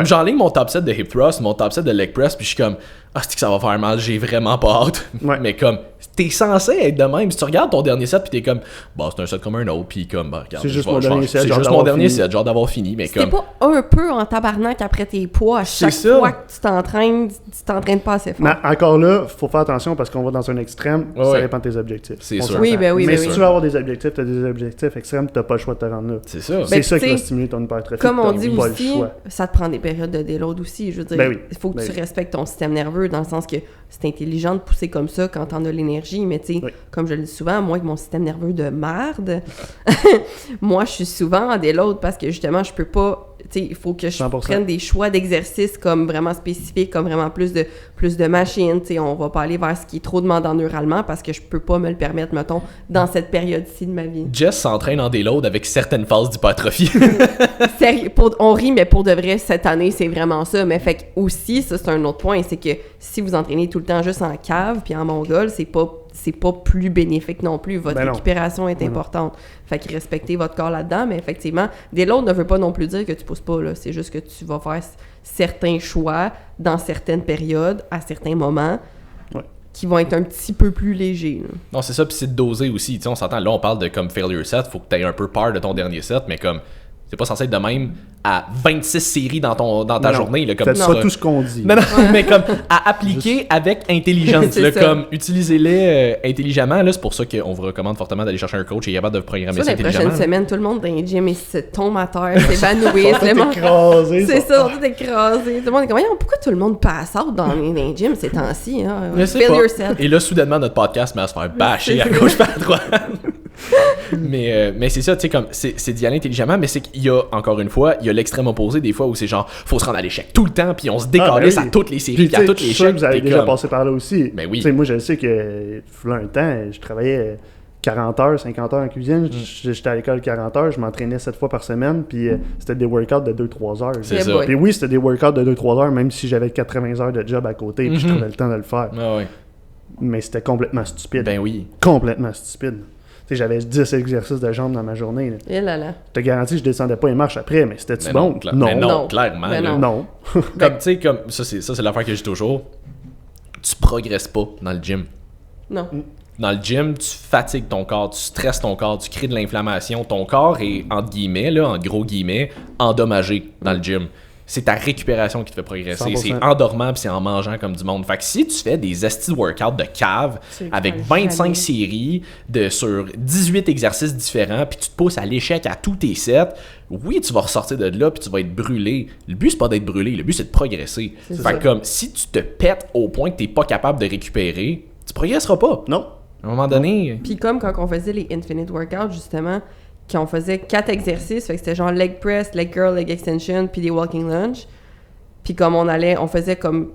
J'enligne mon top set de hip thrust, mon top set de leg press, puis je suis comme, c'est que ça va faire mal, j'ai vraiment pas hâte. Ouais. Mais comme, t'es censé être de même. Si tu regardes ton dernier set, puis t'es comme, bah, c'est un set comme un autre, puis comme, bah, regarde, C'est juste je mon vais- dernier set, c'est genre juste d'avoir mon dernier fini. set, genre d'avoir fini. Mais T'es comme, pas un peu en tabarnak après tes poids à chaque ça. fois que tu t'entraînes pas assez fort. Mais encore là, faut faire attention parce qu'on va dans un extrême, Ouais, ça ouais. dépend de tes objectifs. C'est On sûr. s'entend. Oui, ben oui, Mais ben si oui. tu veux avoir des objectifs, t'as des objectifs extrêmes, t'as pas le choix de te rendre là. c'est ça. C'est Ben, ça tu qui va sais, stimuler ton hypertrophie. Comme on t'as dit pas le aussi, choix. ça te prend des périodes de déload aussi. Je veux dire, Ben oui. il faut que Ben tu oui. respectes ton système nerveux dans le sens que c'est intelligent de pousser comme ça quand t'en as l'énergie, mais tu sais, Oui. comme je le dis souvent, moi avec mon système nerveux de merde, moi je suis souvent en déload parce que justement je peux pas, tu sais, il faut que je 100%. prenne des choix d'exercices comme vraiment spécifiques, comme vraiment plus de machines, tu sais, on va pas aller vers ce qui est trop demandant neuralement parce que je peux pas me le permettre, mettons, dans cette période-ci de ma vie. Jess s'entraîne en déload avec certaines phases d'hypertrophie. Sérieux, on rit, mais pour de vrai, cette année, c'est vraiment ça. Mais fait que aussi, ça, c'est un autre point, c'est que si vous entraînez tout le temps juste en cave puis en mongol, c'est pas plus bénéfique non plus. Votre Ben non. récupération est Ben non. importante. Fait que respectez votre corps là-dedans, mais effectivement, déload ne veut pas non plus dire que tu pousses pas, là. C'est juste que tu vas faire certains choix dans certaines périodes, à certains moments, Ouais. qui vont être un petit peu plus légers, là. Non, c'est ça, puis c'est de doser aussi. Tu sais, on s'entend, là, on parle de comme failure set, faut que t'aies un peu peur de ton dernier set, mais comme, c'est pas censé être de même à 26 séries dans ta Non. journée. Là, comme Faites ça. pas tout ce qu'on dit. Non, non, mais comme à appliquer avec intelligence. C'est Là, ça. comme utilisez-les intelligemment. Là, c'est pour ça qu'on vous recommande fortement d'aller chercher un coach et est capable de programmer Ça, ça les prochaines intelligemment. semaines, tout le monde dans les gyms, il se tombe à terre, s'évanouit, Tout vraiment. écrasé. C'est ça, tout écrasé. Tout le monde est comme, voyons, pourquoi tout le monde passe out dans les gyms ces temps-ci? Hein? Je sais Feel pas. yourself. Et là, soudainement, notre podcast met à se faire bâcher à C'est gauche par à droite. mais c'est ça, tu sais, comme, c'est d'y aller intelligemment, mais c'est qu'il y a, encore une fois, il y a l'extrême opposé des fois où c'est genre, faut se rendre à l'échec tout le temps, puis on se décalisse ben oui. à toutes les séries, Puis, puis à tu sais, toutes les je suis sûr échecs. que vous avez t'es déjà comme- passé par là aussi. Ben oui. Tu sais, moi, je sais que, il y a un temps, je travaillais 40 heures, 50 heures en cuisine. J'étais à l'école 40 heures, je m'entraînais 7 fois par semaine, puis c'était des workouts de 2-3 heures. C'est Yeah, ça. boy. Puis oui, c'était des workouts de 2-3 heures, même si j'avais 80 heures de job à côté, puis je trouvais le temps de le faire. Ah ouais. Mais c'était complètement stupide. Ben oui. Complètement stupide. Tu sais, j'avais 10 exercices de jambes dans ma journée. Là. Et là là. Je te garantis, je descendais pas les marches après, mais c'était-tu Mais bon? mais non, Non. clairement. Ben là. non. Non. Comme, tu sais, comme, ça, c'est l'affaire que je dis toujours. Tu progresses pas dans le gym. Non. Dans le gym, tu fatigues ton corps, tu stresses ton corps, tu crées de l'inflammation. Ton corps est, entre guillemets, là, en gros guillemets, endommagé dans le gym. C'est ta récupération qui te fait progresser. 100%. C'est en dormant puis c'est en mangeant comme du monde. Fait que si tu fais des asti de workouts de cave Tu le avec feras 25 jamais. séries sur 18 exercices différents puis tu te pousses à l'échec à tous tes sets, oui, tu vas ressortir de là puis tu vas être brûlé. Le but, c'est pas d'être brûlé. Le but, c'est de progresser. C'est Fait ça. que comme si tu te pètes au point que t'es pas capable de récupérer, tu progresseras pas. Non. À un moment donné... Puis comme quand on faisait les Infinite Workouts, justement, qu'on faisait 4 exercices, fait que c'était genre leg press, leg curl, leg extension, puis des walking lunge. Puis comme on faisait comme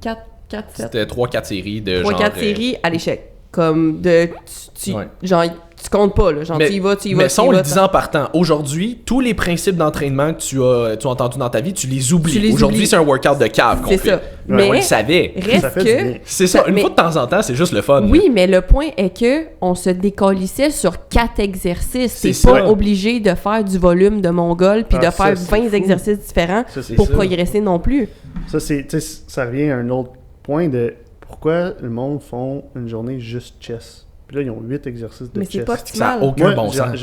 4 sets. C'était 3-4 séries de 3-4 séries à l'échec. Comme de... Ouais. Genre, tu comptes pas, là. Genre, tu y vas, tu y vas, mais tu ça, y on le vas. disant partant. Aujourd'hui, tous les principes d'entraînement que tu as entendus dans ta vie, tu les oublies. Tu les Aujourd'hui, oublies. c'est un workout de cave qu'on C'est fait. ça. Ouais, Mais on le savait. Ça reste fait du que... bien. C'est ça. Une mais- fois de temps en temps, c'est juste le fun. Oui, mais le point est que on se décollissait sur 4 exercices. C'est C'est pas ça. obligé de faire du volume de mongol puis Ah, de faire ça, c'est 20 fou. exercices différents Ça, c'est pour ça. progresser non plus. Ça, c'est, tu sais, ça revient à un autre point de pourquoi le monde font une journée juste chess. Puis là, ils ont 8 exercices de Mais chess. c'est pas Ça n'a optimal. aucun Moi, bon sens.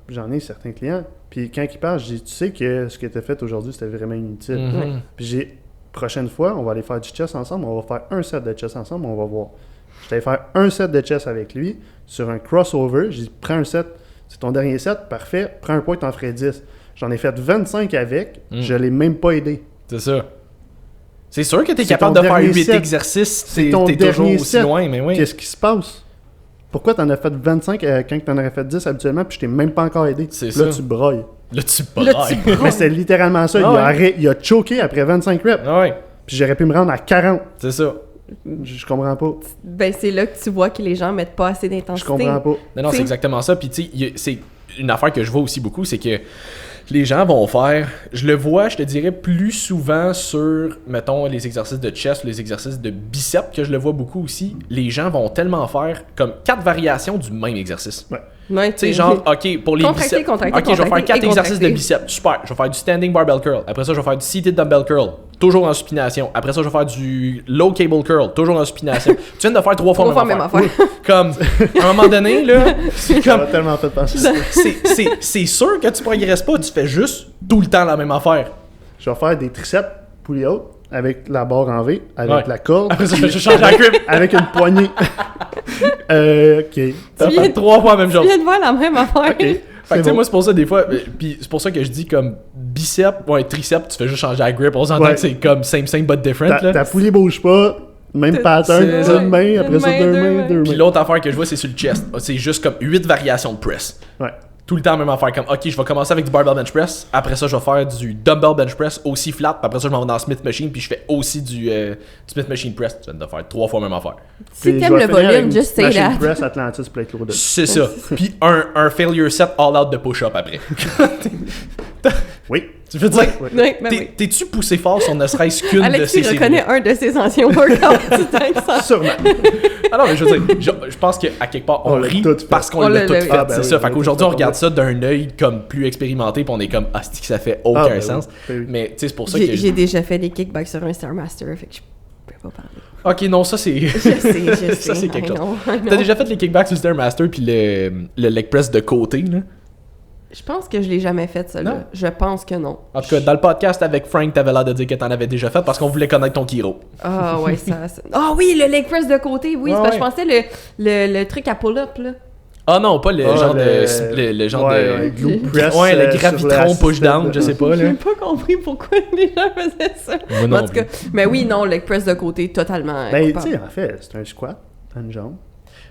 j'en ai certains clients. Puis quand ils parlent, je dis, tu sais que ce qui était fait aujourd'hui, c'était vraiment inutile. Mhm. Puis j'ai, prochaine fois, on va aller faire du chess ensemble, on va faire un set de chess ensemble, on va voir. J'étais allé faire un set de chess avec lui sur un crossover. J'ai dit, prends un set, c'est ton dernier set, parfait, prends un point, t'en ferais 10. J'en ai fait 25 avec, je l'ai même pas aidé. C'est ça. C'est sûr que tu es C'est capable ton de faire dernier 8 set. exercices. C'est T'es ton toujours dernier aussi set. loin, mais oui. Qu'est-ce qui se passe? Pourquoi t'en as fait 25 quand t'en aurais fait 10 habituellement, puis je t'ai même pas encore aidé? C'est Là, ça. tu broilles. Là, tu Là, brailles. tu Mais c'est littéralement ça. Ah Il a choqué après 25 reps. Ah ouais, Puis j'aurais pu me rendre à 40. c'est ça. Je comprends pas. Ben, c'est là que tu vois que les gens mettent pas assez Je d'intensité. comprends pas. Non, T'sais- c'est exactement ça. Puis, tu sais, c'est une affaire que je vois aussi beaucoup, c'est que les gens vont faire. Je le vois, je te dirais, plus souvent sur, mettons, les exercices de chest, les exercices de biceps, que je le vois beaucoup aussi. Les gens vont tellement faire comme 4 variations du même exercice. Ouais, Tu sais, genre, OK, pour les Contracté, biceps. contracté, OK, je vais faire contracté 4 et exercices de contracté. biceps. Super. Je vais faire du standing barbell curl. Après ça, je vais faire du seated dumbbell curl. toujours en supination. Après ça, je vais faire du low cable curl, toujours en supination. Tu viens de faire 3 fois la même affaire. Comme, à un moment donné, là, c'est comme... Ça m'a tellement fait penser ça. C'est sûr que tu progresses pas, tu fais juste tout le temps la même affaire. Je vais faire des triceps poulie haute avec la barre en V, avec la corde. Après ça, je change la grip. Avec une poignée. OK. T'as fait 3 fois la même chose. Tu viens de voir la même affaire. OK. Fait que tu sais, moi, c'est pour ça, des fois, puis c'est pour ça que je dis comme biceps, triceps, tu fais juste changer la grip. On s'entend que c'est comme same but different. Ta poulie bouge pas, même pattern, une main, après ça, deux mains. Puis l'autre affaire que je vois, c'est sur le chest. C'est juste comme 8 variations de press. Ouais. Tout le temps, même affaire. Comme, ok, je vais commencer avec du barbell bench press. Après ça, je vais faire du dumbbell bench press aussi flat. Puis après ça, je m'en vais dans Smith Machine. Puis je fais aussi du Smith Machine press. Tu viens de faire 3 fois la même affaire. Si t'aimes le volume, just say that. Press Atlantis plate lourd. C'est ça. Puis un failure set all out de push-up après. Oui. Tu veux dire, Oui. t'es-tu poussé fort sur ne serait-ce qu'une de ces Alexis reconnaît un de ses anciens workouts du temps. Sûrement. Ah non, mais je veux dire, je pense qu'à quelque part, on rit parce qu'on l'a tout fait. C'est ça. Fait qu'aujourd'hui, on regarde ça d'un œil comme plus expérimenté, puis on est comme, c'est que ça fait aucun sens. Mais tu sais, c'est pour ça que. J'ai déjà fait des kickbacks sur un Stairmaster, fait que je peux pas parler. Ok, non, ça c'est. Je sais. Ça c'est quelque chose. T'as déjà fait les kickbacks sur Stairmaster puis le leg press de côté, là? Je pense que je l'ai jamais fait, ça, là. Je pense que non. En tout cas, dans le podcast avec Frank, t'avais l'air de dire que t'en avais déjà fait parce qu'on voulait connaître ton chiro. Ah, ouais, ça. Ah oui, le leg press de côté, oui. C'est parce que je pensais le truc à pull-up, là. Ah non, pas le genre le genre de glue press. Ouais, le gravitron push-down, je sais pas, là. J'ai pas compris pourquoi les gens faisaient ça. Moi non en tout cas, mais oui, non, leg press de côté, totalement. Ben, tu sais, en fait, c'est un squat, une jambe.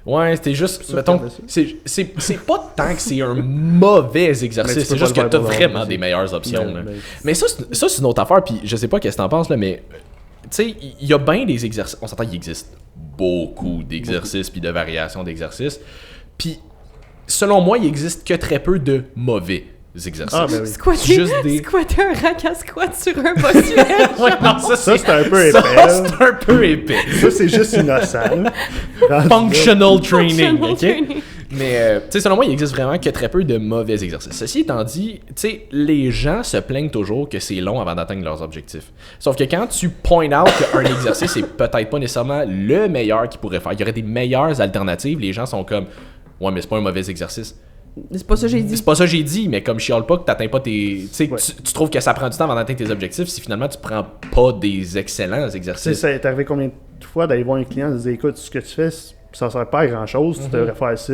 Ouais, c'était juste, mettons, c'est pas tant que c'est un mauvais exercice, c'est juste que t'as vraiment des meilleures options. Mais ça, c'est une autre affaire, puis je sais pas qu'est-ce que t'en penses, là, mais tu sais, il y a bien des exercices, on s'entend qu'il existe beaucoup d'exercices puis de variations d'exercices, puis selon moi, il existe que très peu de mauvais exercices. Ah, ben oui. Squatter un rack à squat sur un postuel. Ouais, non, ça c'est un peu épais. Ça, c'est un peu épais. Ça, c'est juste innocent. Functional training, ok? Mais, tu sais, selon moi, il existe vraiment que très peu de mauvais exercices. Ceci étant dit, tu sais, les gens se plaignent toujours que c'est long avant d'atteindre leurs objectifs. Sauf que quand tu point out qu'un exercice est peut-être pas nécessairement le meilleur qu'ils pourraient faire, il y aurait des meilleures alternatives, les gens sont comme, ouais, mais c'est pas un mauvais exercice. C'est pas ça que j'ai dit. C'est pas ça que j'ai dit, mais comme chiale pas que t'atteins pas tes... Tu sais, tu trouves que ça prend du temps avant d'atteindre tes objectifs si finalement tu prends pas des excellents exercices. Ça t'est arrivé combien de fois d'aller voir un client et de dire, écoute, ce que tu fais, ça sert pas à grand chose, tu devrais faire ça.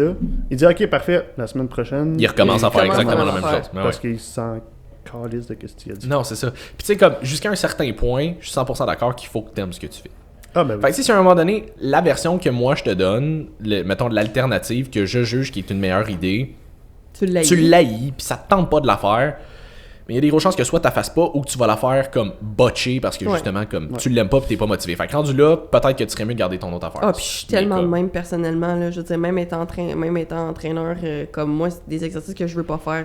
Il dit, ok, parfait, la semaine prochaine. Il recommence à faire exactement la même chose. Parce qu'il se sent calisse de ce que tu as dit. Non, c'est ça. Puis tu sais, comme jusqu'à un certain point, je suis 100% d'accord qu'il faut que t'aimes ce que tu fais. Ah, ben oui. Fait que si à un moment donné, la version que moi je te donne, mettons l'alternative que je juge qui est une meilleure idée, tu l'haïs, puis ça te tente pas de la faire, mais il y a des grosses chances que soit tu la fasses pas ou que tu vas la faire comme botcher parce que justement, comme tu l'aimes pas pis t'es pas motivé. Fait que rendu là, peut-être que tu serais mieux de garder ton autre affaire. Ah, puis je suis tellement de même personnellement, là. Je veux dire, même étant entraîneur comme moi, c'est des exercices que je veux pas faire.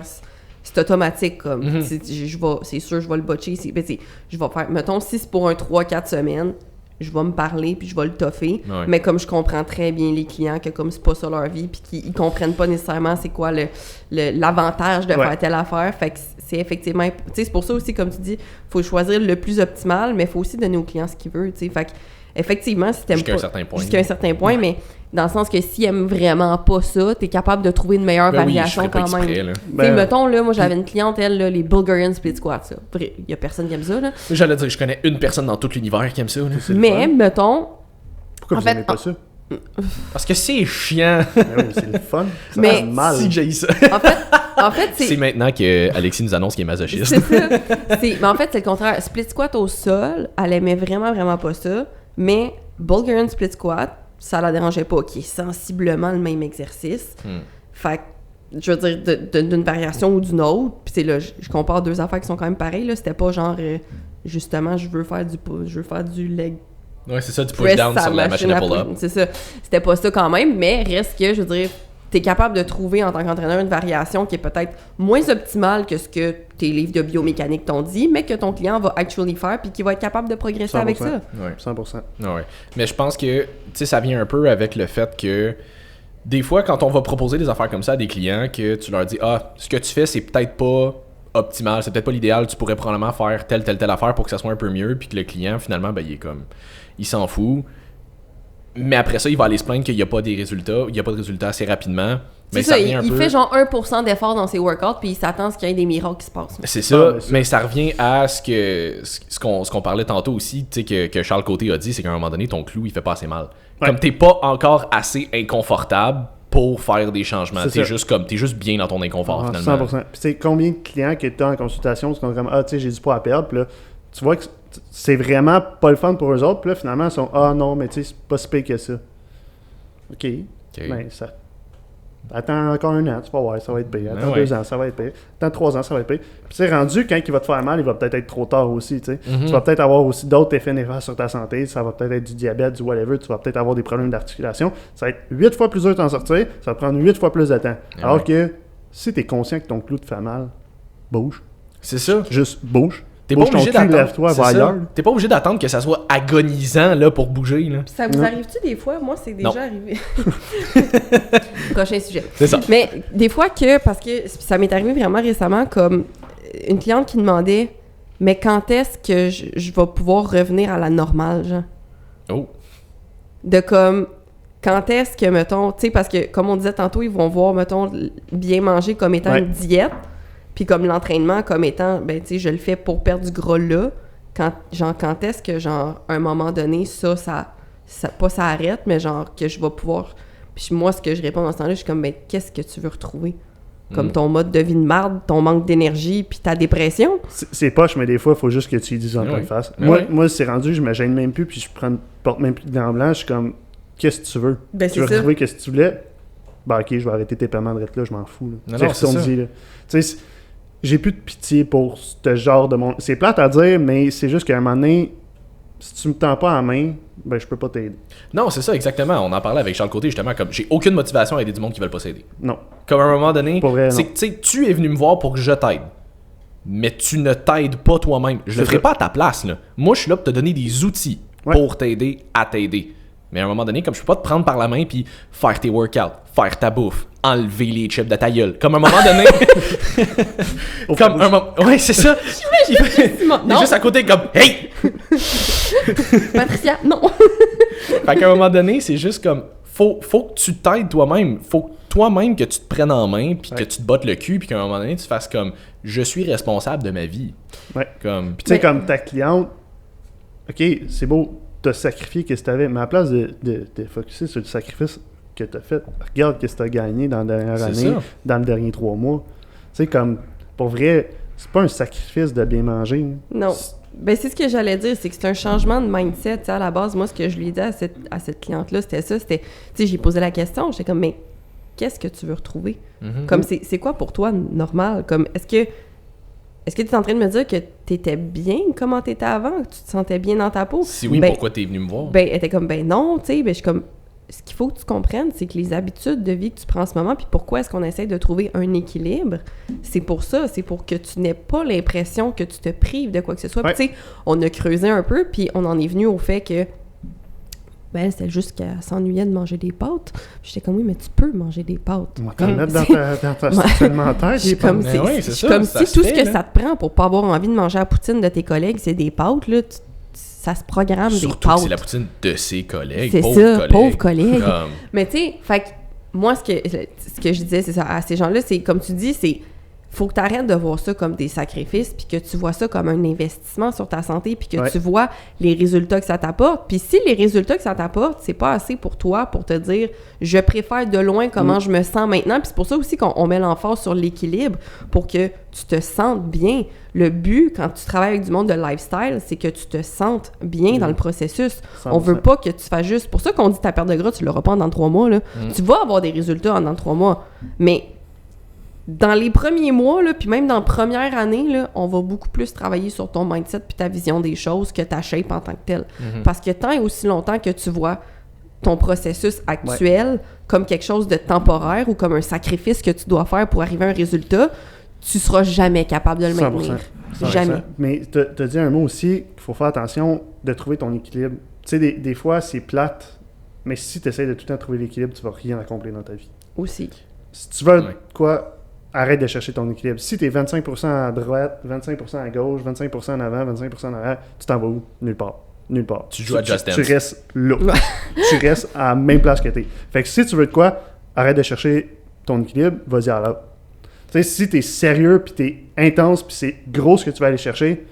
C'est automatique, comme. C'est sûr, je vais le botcher. Je vais faire, mettons, si c'est pour un 3-4 semaines, je vais me parler puis je vais le toffer. Ouais. Mais comme je comprends très bien les clients que comme c'est pas ça leur vie puis qu'ils comprennent pas nécessairement c'est quoi l'avantage de faire telle affaire, fait que c'est effectivement, tu sais, c'est pour ça aussi, comme tu dis, faut choisir le plus optimal, mais faut aussi donner au client ce qu'il veut, tu sais. Fait que effectivement, si t'aimes pas... Jusqu'à un certain point, mais dans le sens que s'il aime vraiment pas ça, t'es capable de trouver une meilleure variation quand même. Tu sais, mettons, là, moi, j'avais une cliente, elle, là, les Bulgarian Split Squats, ça. Il y a personne qui aime ça, là. J'allais dire, je connais une personne dans tout l'univers qui aime ça, là. Mais, mettons... Pourquoi vous aimez pas ça? Parce que c'est chiant. C'est le fun. Ça mais mal. Si que j'ai ça. En fait, c'est maintenant que Alexis nous annonce qu'il est masochiste. C'est ça. Mais en fait, c'est le contraire. Split squat au sol, elle aimait vraiment, vraiment pas ça. Mais Bulgarian Split Squat, ça la dérangeait pas, qui est sensiblement le même exercice. Fait que, je veux dire, d'une variation ou d'une autre. Puis c'est là, je compare deux affaires qui sont quand même pareilles. Là. C'était pas genre, justement, je veux faire du leg. Ouais, c'est ça, du push down sur la machine à pull-up. C'est ça. C'était pas ça quand même, mais reste que, je veux dire, t'es capable de trouver en tant qu'entraîneur une variation qui est peut-être moins optimale que ce que tes livres de biomécanique t'ont dit, mais que ton client va actually faire puis qu'il va être capable de progresser 100%. Avec ça. Ouais. 100%. Ouais. Mais je pense que, tu sais, ça vient un peu avec le fait que des fois, quand on va proposer des affaires comme ça à des clients, que tu leur dis, ce que tu fais, c'est peut-être pas optimal, c'est peut-être pas l'idéal, tu pourrais probablement faire telle affaire pour que ça soit un peu mieux, puis que le client, finalement, ben, il s'en fout. Mais après ça, il va aller se plaindre qu'il n'y a pas des résultats, il n'y a pas de résultats assez rapidement. Mais c'est ça, il fait genre 1% d'effort dans ses workouts, puis il s'attend à ce qu'il y ait des miracles qui se passent. C'est ça, mais ça revient à ce qu'on parlait tantôt aussi, tu sais, que Charles Côté a dit, c'est qu'à un moment donné, ton clou, il fait pas assez mal. Ouais. Comme t'es pas encore assez inconfortable pour faire des changements. T'es juste bien dans ton inconfort, finalement. 100%. Puis tu sais, combien de clients que t'as en consultation, c'est comme, tu sais, j'ai du poids à perdre, puis là, tu vois que c'est vraiment pas le fun pour eux autres, puis là, finalement, ils sont, non, mais tu sais, c'est pas si pire que ça. OK. Ben, ça... Attends encore 1 an, tu vas voir, ça va être pire. Attends 2 ans, ça va être pire. Attends 3 ans, ça va être pire. Puis c'est rendu, quand il va te faire mal, il va peut-être être trop tard aussi, tu sais. Tu vas peut-être avoir aussi d'autres effets néfastes sur ta santé. Ça va peut-être être du diabète, du whatever. Tu vas peut-être avoir des problèmes d'articulation. Ça va être 8 fois plus dur de t'en sortir. Ça va prendre 8 fois plus de temps. Alors que, si t'es conscient que ton clou te fait mal, bouge. C'est ça. Juste bouge. T'es pas obligé d'attendre. T'es pas obligé d'attendre que ça soit agonisant là, pour bouger. Là. Ça vous arrive-tu des fois? Moi, c'est déjà arrivé. Prochain sujet. C'est ça. Mais des fois parce que ça m'est arrivé vraiment récemment, comme une cliente qui demandait « Mais quand est-ce que je vais pouvoir revenir à la normale, genre? » Oh. De comme... Quand est-ce que, mettons... Tu sais, parce que, comme on disait tantôt, ils vont voir, mettons, bien manger comme étant une diète. Puis comme l'entraînement comme étant, ben tu sais, je le fais pour perdre du gras là. Quand est-ce que, genre, à un moment donné, ça pas ça arrête, mais genre que je vais pouvoir... Puis moi, ce que je réponds dans ce temps-là, je suis comme, ben qu'est-ce que tu veux retrouver? Comme ton mode de vie de marde, ton manque d'énergie, puis ta dépression? C'est poche, mais des fois, il faut juste que tu y dises en pleine face. Moi, c'est rendu, je me gêne même plus, puis je porte même plus de gants blancs, je suis comme, qu'est-ce que tu veux? Ben, tu veux retrouver qu'est-ce que tu voulais? Ben ok, je vais arrêter tes paiements de rette là, je m'en fous. Là. Non, c'est ça. Tu sais, j'ai plus de pitié pour ce genre de monde. C'est plate à dire, mais c'est juste qu'à un moment donné, si tu me tends pas la main, ben je peux pas t'aider. Non, c'est ça, exactement. On en parlait avec Charles Côté, justement, comme j'ai aucune motivation à aider du monde qui veulent pas s'aider. Non. Comme à un moment donné, vrai, c'est que tu sais, tu es venu me voir pour que je t'aide. Mais tu ne t'aides pas toi-même. Je le ferai pas à ta place, là. Moi, je suis là pour te donner des outils pour t'aider à t'aider. Mais à un moment donné, comme je peux pas te prendre par la main puis faire tes workouts, faire ta bouffe, enlever les chips de ta gueule. Comme à un moment donné... comme un moment... Ouais, c'est ça. Il est juste à côté comme « Hey! » Patricia, non! Fait qu'à un moment donné, c'est juste comme... Faut que tu t'aides toi-même. Faut que toi-même que tu te prennes en main puis que tu te bottes le cul puis qu'à un moment donné, tu fasses comme « Je suis responsable de ma vie. » Ouais. Comme... Puis tu sais, comme ta cliente, OK, c'est beau... t'as sacrifié qu'est-ce que t'avais, mais à la place de focusser sur le sacrifice que t'as fait, regarde qu'est-ce que t'as gagné dans la dernière année, dans les derniers 3 mois. Tu sais, comme, pour vrai, c'est pas un sacrifice de bien manger. Non. Ben, c'est ce que j'allais dire, c'est que c'est un changement de mindset. T'sais, à la base, moi, ce que je lui ai dit à cette cliente-là, c'était ça, tu sais, j'ai posé la question, j'étais comme, mais qu'est-ce que tu veux retrouver? Mm-hmm. Comme, c'est quoi pour toi normal? Comme, est-ce que tu es en train de me dire que tu étais bien comment tu étais avant, que tu te sentais bien dans ta peau? Si oui, pourquoi tu es venu me voir? Ben, elle était comme, ben non, tu sais, ben je suis comme, ce qu'il faut que tu comprennes, c'est que les habitudes de vie que tu prends en ce moment, puis pourquoi est-ce qu'on essaie de trouver un équilibre, c'est pour ça, c'est pour que tu n'aies pas l'impression que tu te prives de quoi que ce soit. Puis tu sais, on a creusé un peu, puis on en est venu au fait que, ben, c'était juste qu'elle s'ennuyait de manger des pâtes. J'étais comme, oui, mais tu peux manger des pâtes. On va te le mettre dans ta structure alimentaire. C'est comme si tout ce que ça te prend pour pas avoir envie de manger la poutine de tes collègues, c'est des pâtes, là, ça se programme des pâtes. Surtout que c'est la poutine de ses collègues. C'est ça, pauvres collègues. Mais tu sais, fait que moi, ce que je disais, c'est ça, à ces gens-là, c'est comme tu dis, c'est faut que tu arrêtes de voir ça comme des sacrifices, puis que tu vois ça comme un investissement sur ta santé, puis que tu vois les résultats que ça t'apporte. Puis si les résultats que ça t'apporte, c'est pas assez pour toi pour te dire « je préfère de loin comment je me sens maintenant », puis c'est pour ça aussi qu'on met l'emphase sur l'équilibre, pour que tu te sentes bien. Le but, quand tu travailles avec du monde de lifestyle, c'est que tu te sentes bien dans le processus. 100%. On veut pas que tu fasses juste... C'est pour ça qu'on dit ta perte de gras, tu l'auras pas dans 3 mois. Là. Tu vas avoir des résultats dans 3 mois, mais... Dans les premiers mois, là, puis même dans la première année, là, on va beaucoup plus travailler sur ton mindset puis ta vision des choses que ta shape en tant que telle. Parce que tant et aussi longtemps que tu vois ton processus actuel comme quelque chose de temporaire ou comme un sacrifice que tu dois faire pour arriver à un résultat, tu seras jamais capable de le maintenir. 100%. Jamais. Mais tu as dit un mot aussi qu'il faut faire attention de trouver ton équilibre. Tu sais, des fois, c'est plate, mais si tu essaies de tout le temps trouver l'équilibre, tu vas rien accomplir dans ta vie. Aussi. Si tu veux quoi arrête de chercher ton équilibre. Si t'es 25% à droite, 25% à gauche, 25% en avant, 25% en arrière, tu t'en vas où? Nulle part. Nulle part. Tu joues à Just Dance. Tu restes là. Tu restes à la même place que t'es. Fait que si tu veux de quoi, arrête de chercher ton équilibre, vas-y à l'autre. Tu sais, si t'es sérieux, puis t'es intense, puis c'est gros ce que tu vas aller chercher,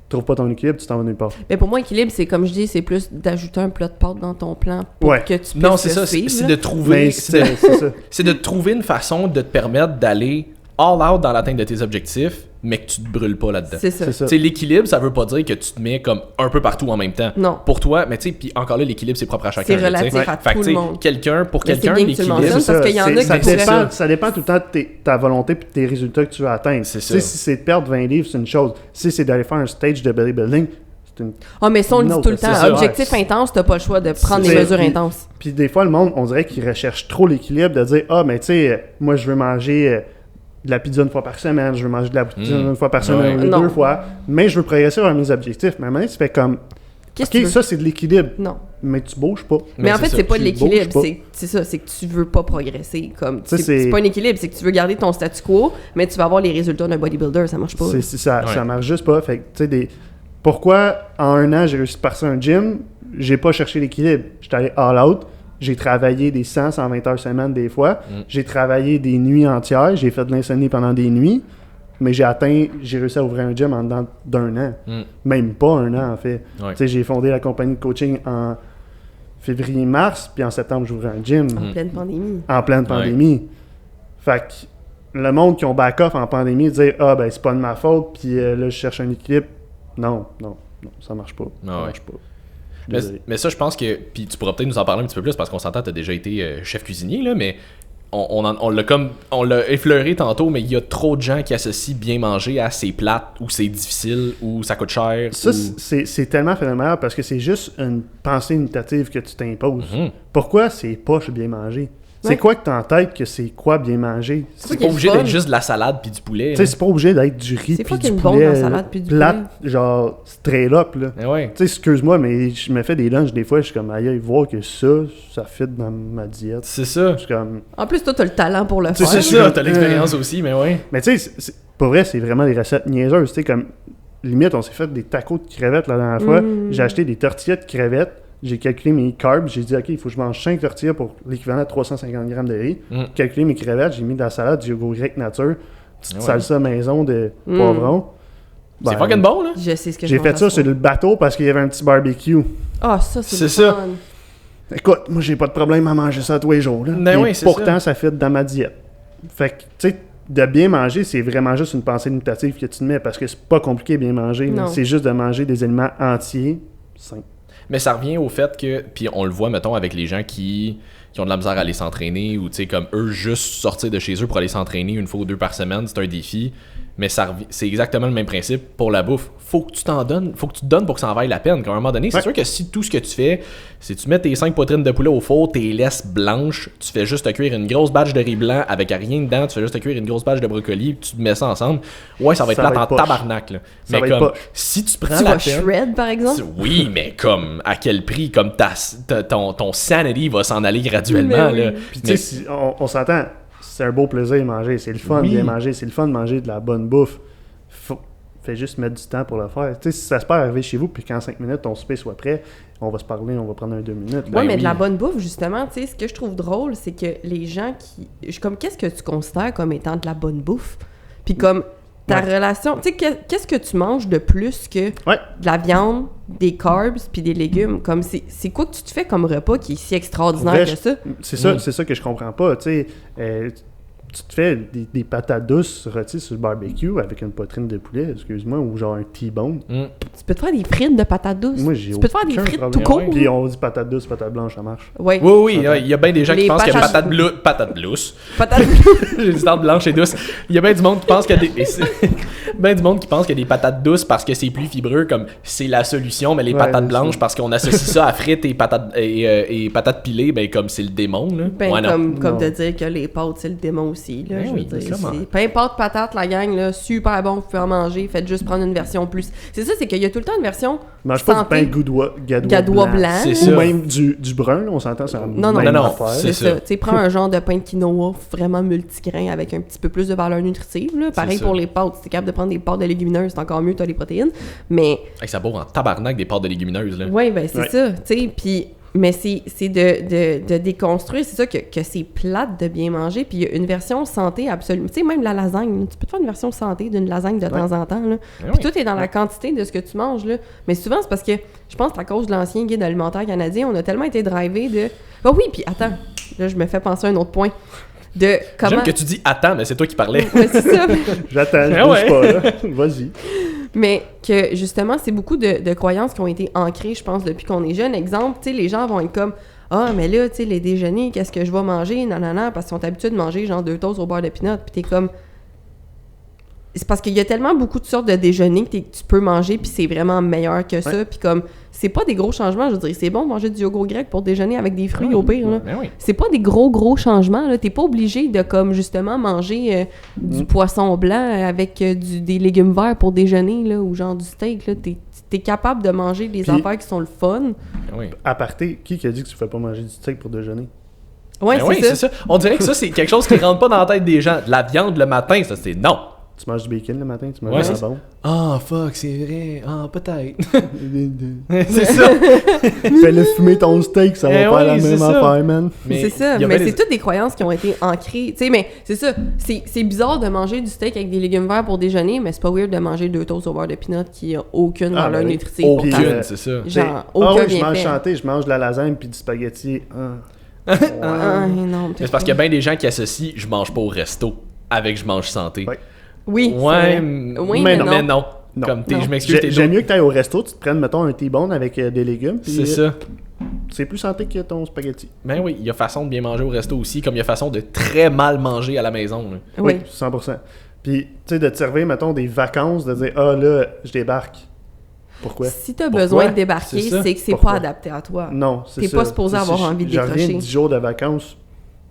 trouves pas ton équilibre, tu t'en vas nulle part. Mais pour moi, équilibre, c'est comme je dis, c'est plus d'ajouter un plat de pâtes dans ton plan pour que tu puisses Non, c'est ça. suivre. C'est de trouver. Mais c'est ça. C'est de trouver une façon de te permettre d'aller all out dans l'atteinte de tes objectifs, mais que tu te brûles pas là-dedans. C'est ça. C'est ça. Tu sais, l'équilibre, ça veut pas dire que tu te mets comme un peu partout en même temps. Non. Pour toi, mais tu sais, puis encore là, l'équilibre, c'est propre à chacun. C'est là, tu sais. relatif à Fait que, tout tu sais, le monde. pour Mais quelqu'un, c'est bien que tu le l'équilibre. mentionnes. C'est parce qu'il y en a ça qui pourraient- dépend, ça dépend tout le temps de ta volonté et de tes résultats que tu veux atteindre. C'est Tu sais, ça. si c'est de perdre 20 livres, c'est une chose. Si c'est d'aller faire un stage de bodybuilding, c'est une... Ah, mais ça, on le dit Non, tout le c'est temps. ça, Objectif intense, t'as pas le choix de prendre C'est- des mesures puis- intenses. Puis des fois, le monde, on dirait qu'il recherche trop l'équilibre de dire « Ah, mais tu sais, moi, je veux manger de la pizza une fois par semaine, je veux manger de la pizza une fois par semaine, Ouais. ou Non. 2 fois, mais je veux progresser vers mes objectifs. » Mais à un moment donné, tu fais comme Qu'est-ce « que tu Ok, veux? ça, c'est de l'équilibre, Non. mais tu bouges pas. » Mais en fait, ça. c'est pas de Tu l'équilibre, bouges pas. c'est ça, c'est que tu veux pas progresser. Comme, Ça, c'est c'est- pas un équilibre, c'est que tu veux garder ton statu quo, mais tu vas avoir les résultats d'un bodybuilder, ça marche pas. Ça Ouais. marche juste pas. Fait que, tu sais, pourquoi en un an j'ai réussi de partir un gym, j'ai pas cherché l'équilibre. J'étais allé all out. J'ai travaillé des 100, 120 heures semaine des fois. J'ai travaillé des nuits entières. J'ai fait de l'insomnie pendant des nuits. Mais j'ai réussi à ouvrir un gym en dedans d'un an. Même pas un an, en fait. Ouais. Tu sais, j'ai fondé la compagnie de coaching en février-mars, puis en septembre, j'ouvrais un gym En pleine pandémie. en pleine pandémie. Fait que le monde qui ont back-off en pandémie, dire « Ah, ben, c'est pas de ma faute, puis là, je cherche un équilibre. » Non, ça marche pas. Ça ouais. marche pas. Je suis désolé. Mais ça, je pense que. Puis tu pourras peut-être nous en parler un petit peu plus parce qu'on s'entend, t'as déjà été chef cuisinier, là, mais on l'a effleuré tantôt, mais il y a trop de gens qui associent bien manger à c'est plate ou c'est difficile ou ça coûte cher. Ça, ou... c'est tellement phénoménal parce que c'est juste une pensée imitative que tu t'imposes. Mhm. Pourquoi c'est poche bien manger? C'est Ouais. quoi que t'as en tête que c'est quoi bien manger? C'est qu'il y pas a obligé du d'être fun. juste de la salade puis du poulet. Tu sais, c'est pas obligé d'être du riz C'est puis du fucking bon, poulet la salade puis du plate, genre straight up, là. là. Ouais. Tu sais, excuse-moi, mais je me fais des lunchs des fois, je suis comme, aïe, voir que ça fit dans ma diète. C'est ça. Je suis comme... En plus, toi, t'as le talent pour le Tu sais, faire. C'est ça, t'as l'expérience aussi, mais ouais. Mais tu sais, pour vrai, c'est vraiment des recettes niaiseuses. Tu sais, comme, limite, on s'est fait des tacos de crevettes la dernière fois. J'ai acheté des tortillas de crevettes. J'ai calculé mes carbs. J'ai dit, OK, il faut que je mange 5 tortillas pour l'équivalent de 350 grammes de riz. Calculé mes crevettes. J'ai mis de la salade, du yogourt grec nature, petite Ouais. salsa maison de poivron. C'est Ben, fucking bon, là. Je sais ce que J'ai je fait ça sur le bateau parce qu'il y avait un petit barbecue. Ah, ça, c'est C'est le ça. fun. Écoute, moi, j'ai pas de problème à manger ça tous les jours. Là. Ben Et oui, c'est pourtant, ça fit dans ma diète. Fait que, tu sais, de bien manger, c'est vraiment juste une pensée imitative que tu te mets parce que c'est pas compliqué bien manger. là. Non. C'est juste de manger des aliments entiers, sains. Mais ça revient au fait que, puis on le voit, mettons, avec les gens qui ont de la misère à aller s'entraîner ou, tu sais, comme eux, juste sortir de chez eux pour aller s'entraîner une fois ou deux par semaine, c'est un défi. Mais c'est exactement le même principe pour la bouffe. Faut que tu t'en donnes, faut que tu te donnes pour que ça en vaille la peine. Qu'à un moment donné, c'est Ouais. sûr que si tout ce que tu fais, c'est tu mets tes 5 poitrines de poulet au four, tes laisses blanches, tu fais juste te cuire une grosse batch de riz blanc avec rien dedans, tu fais juste te cuire une grosse batch de brocoli, puis tu te mets ça ensemble, ouais, ça va être Ça plate va en être poche. tabarnak. Là. Ça Mais va être comme, poche. si tu prends Tu la vas peine... shred, par exemple? Oui, mais comme, à quel prix? Comme ton sanity va s'en aller graduellement, Mais là. oui. Puis, tu sais, on s'entend, c'est un beau plaisir de manger. C'est le fun de Oui. bien manger. C'est le fun de manger de la bonne bouffe. Fais juste mettre du temps pour le faire. Tu sais, si ça se peut arriver chez vous, puis qu'en 5 minutes, ton souper soit prêt, on va se parler, on va prendre un 2 minutes. là. Ouais, mais oui. de la bonne bouffe, justement, tu sais, ce que je trouve drôle, c'est que les gens comme, qu'est-ce que tu considères comme étant de la bonne bouffe? Puis comme, ta relation... Tu sais, qu'est-ce que tu manges de plus que Ouais. de la viande, des carbs, puis des légumes? Comme, c'est quoi que tu te fais comme repas qui est si extraordinaire Vrai, que ça? C'est ça que je comprends pas. Tu sais, tu te fais des patates douces rôties sur le barbecue avec une poitrine de poulet, excuse-moi, ou genre un T-bone. Tu peux te faire des frites de patates douces. Moi, j'ai Tu peux te faire des aucun frites problème. tout court. Puis on dit patate douce, patate blanche, ça marche. Ouais. Oui, il y a bien des gens qui Les pensent que patates- patate douce. Patates J'ai dit tarte blanche et douce. Il y a bien du monde qui pense qu'il y a ben du monde qui pense qu'il y a des patates douces parce que c'est plus fibreux, comme c'est la solution, mais les Ouais, patates c'est blanches ça. parce qu'on associe ça à frites et patates pilées, ben comme c'est le démon là. Ben, Ouais, non. comme Non. de dire que les pâtes, c'est le démon aussi. aussi. Là, Ben je oui, veux dire, clairement. peu importe patate, la gang, là, super bon, vous pouvez en manger. Faites juste prendre une version plus. C'est ça, c'est qu'il y a tout le temps une version Mange pas du santé. pain gadois Blanc. C'est Ou ça. même du brun, là, on s'entend, c'est la Non, même non, affaire. c'est C'est ça. ça. Tu sais, prends un genre de pain de quinoa vraiment multigrain avec un petit peu plus de valeur nutritive. Là. Pareil ça. pour les pâtes. Si t'es capable de prendre des pâtes de légumineuses, c'est encore mieux, t'as les protéines. Mais, Hey, ça bourre en tabarnak des pâtes de légumineuses, là. ouais, ben c'est Ouais. ça. Tu sais, puis... Mais c'est de déconstruire, c'est ça que c'est plate de bien manger, puis il y a une version santé absolument. Tu sais, même la lasagne, tu peux te faire une version santé d'une lasagne de temps en temps, là. Ben Puis oui. tout est dans la quantité de ce que tu manges, là. Mais souvent, c'est parce que, je pense que à cause de l'ancien guide alimentaire canadien, on a tellement été drivé de... Ah oui, puis attends, là, je me fais penser à un autre point. De comment... J'aime que tu dis « attends », mais c'est toi qui parlais. Ouais, c'est ça. J'attends, je Ah bouge ouais. pas, là. Vas-y. Mais que justement, c'est beaucoup de croyances qui ont été ancrées, je pense, depuis qu'on est jeune. Exemple, tu sais, les gens vont être comme ah, mais là, tu sais, les déjeuners, qu'est-ce que je vais manger? Nanana, parce qu'ils sont habitués de manger genre 2 toasts au beurre de pinot. Puis t'es comme. C'est parce qu'il y a tellement beaucoup de sortes de déjeuners que tu peux manger, puis c'est vraiment meilleur que ça. Puis comme, c'est pas des gros changements, je veux dire, c'est bon de manger du yogourt grec pour déjeuner avec des fruits au pire, là. Ben oui. C'est pas des gros changements, là. T'es pas obligé de, comme, justement, manger du poisson blanc avec des légumes verts pour déjeuner, là, ou genre du steak, là. T'es capable de manger des Puis- affaires qui sont le fun. Ben oui. Aparté, qui a dit que tu fais pas manger du steak pour déjeuner? Ouais, Ben oui, c'est ça. On dirait que ça, c'est quelque chose qui rentre pas dans la tête des gens. De la viande le matin, ça, c'est non. Tu manges du bacon le matin, tu manges Ouais, du c'est jambon. Ah, fuck, c'est vrai. Ah, peut-être. c'est ça. Fais-le fumer ton steak, ça va Eh faire oui, la c'est même ça. affaire, man. C'est ça, il y mais avait c'est des- toutes des croyances qui ont été ancrées. Tu sais, mais c'est ça. C'est bizarre de manger du steak avec des légumes verts pour déjeuner, mais c'est pas weird de manger 2 toasts au beurre de pinot qui a aucune Ah, valeur ben oui. nutritive. Aucune, pourtant. c'est ça. Genre, Ah aucun oui, je bienfait. mange chanté, je mange de la lasagne puis du spaghetti. Ah, non, Mais c'est parce qu'il y a bien des gens qui associent je mange pas au resto avec je mange santé. Ouais. Oui, c'est Ouais, vrai. Oui, mais mais non. Mais non. Non. Comme Non. je m'excuse, t'es J'aime mieux que tu ailles au resto, tu te prennes, mettons, un T-bone avec des légumes. puis, C'est ça. C'est plus santé que ton spaghetti. Ben oui, il y a façon de bien manger au resto aussi, comme il y a façon de très mal manger à la maison. Là. Oui. 100%. Puis, tu sais, de te servir, mettons, des vacances, de dire, ah là, je débarque. Pourquoi? Si t'as Pourquoi? besoin de débarquer, C'est ça. c'est que c'est Pourquoi? pas adapté à toi. Non, c'est T'es ça. pas supposé Tu sais, avoir envie de Je reviens décrocher. de 10 jours de vacances,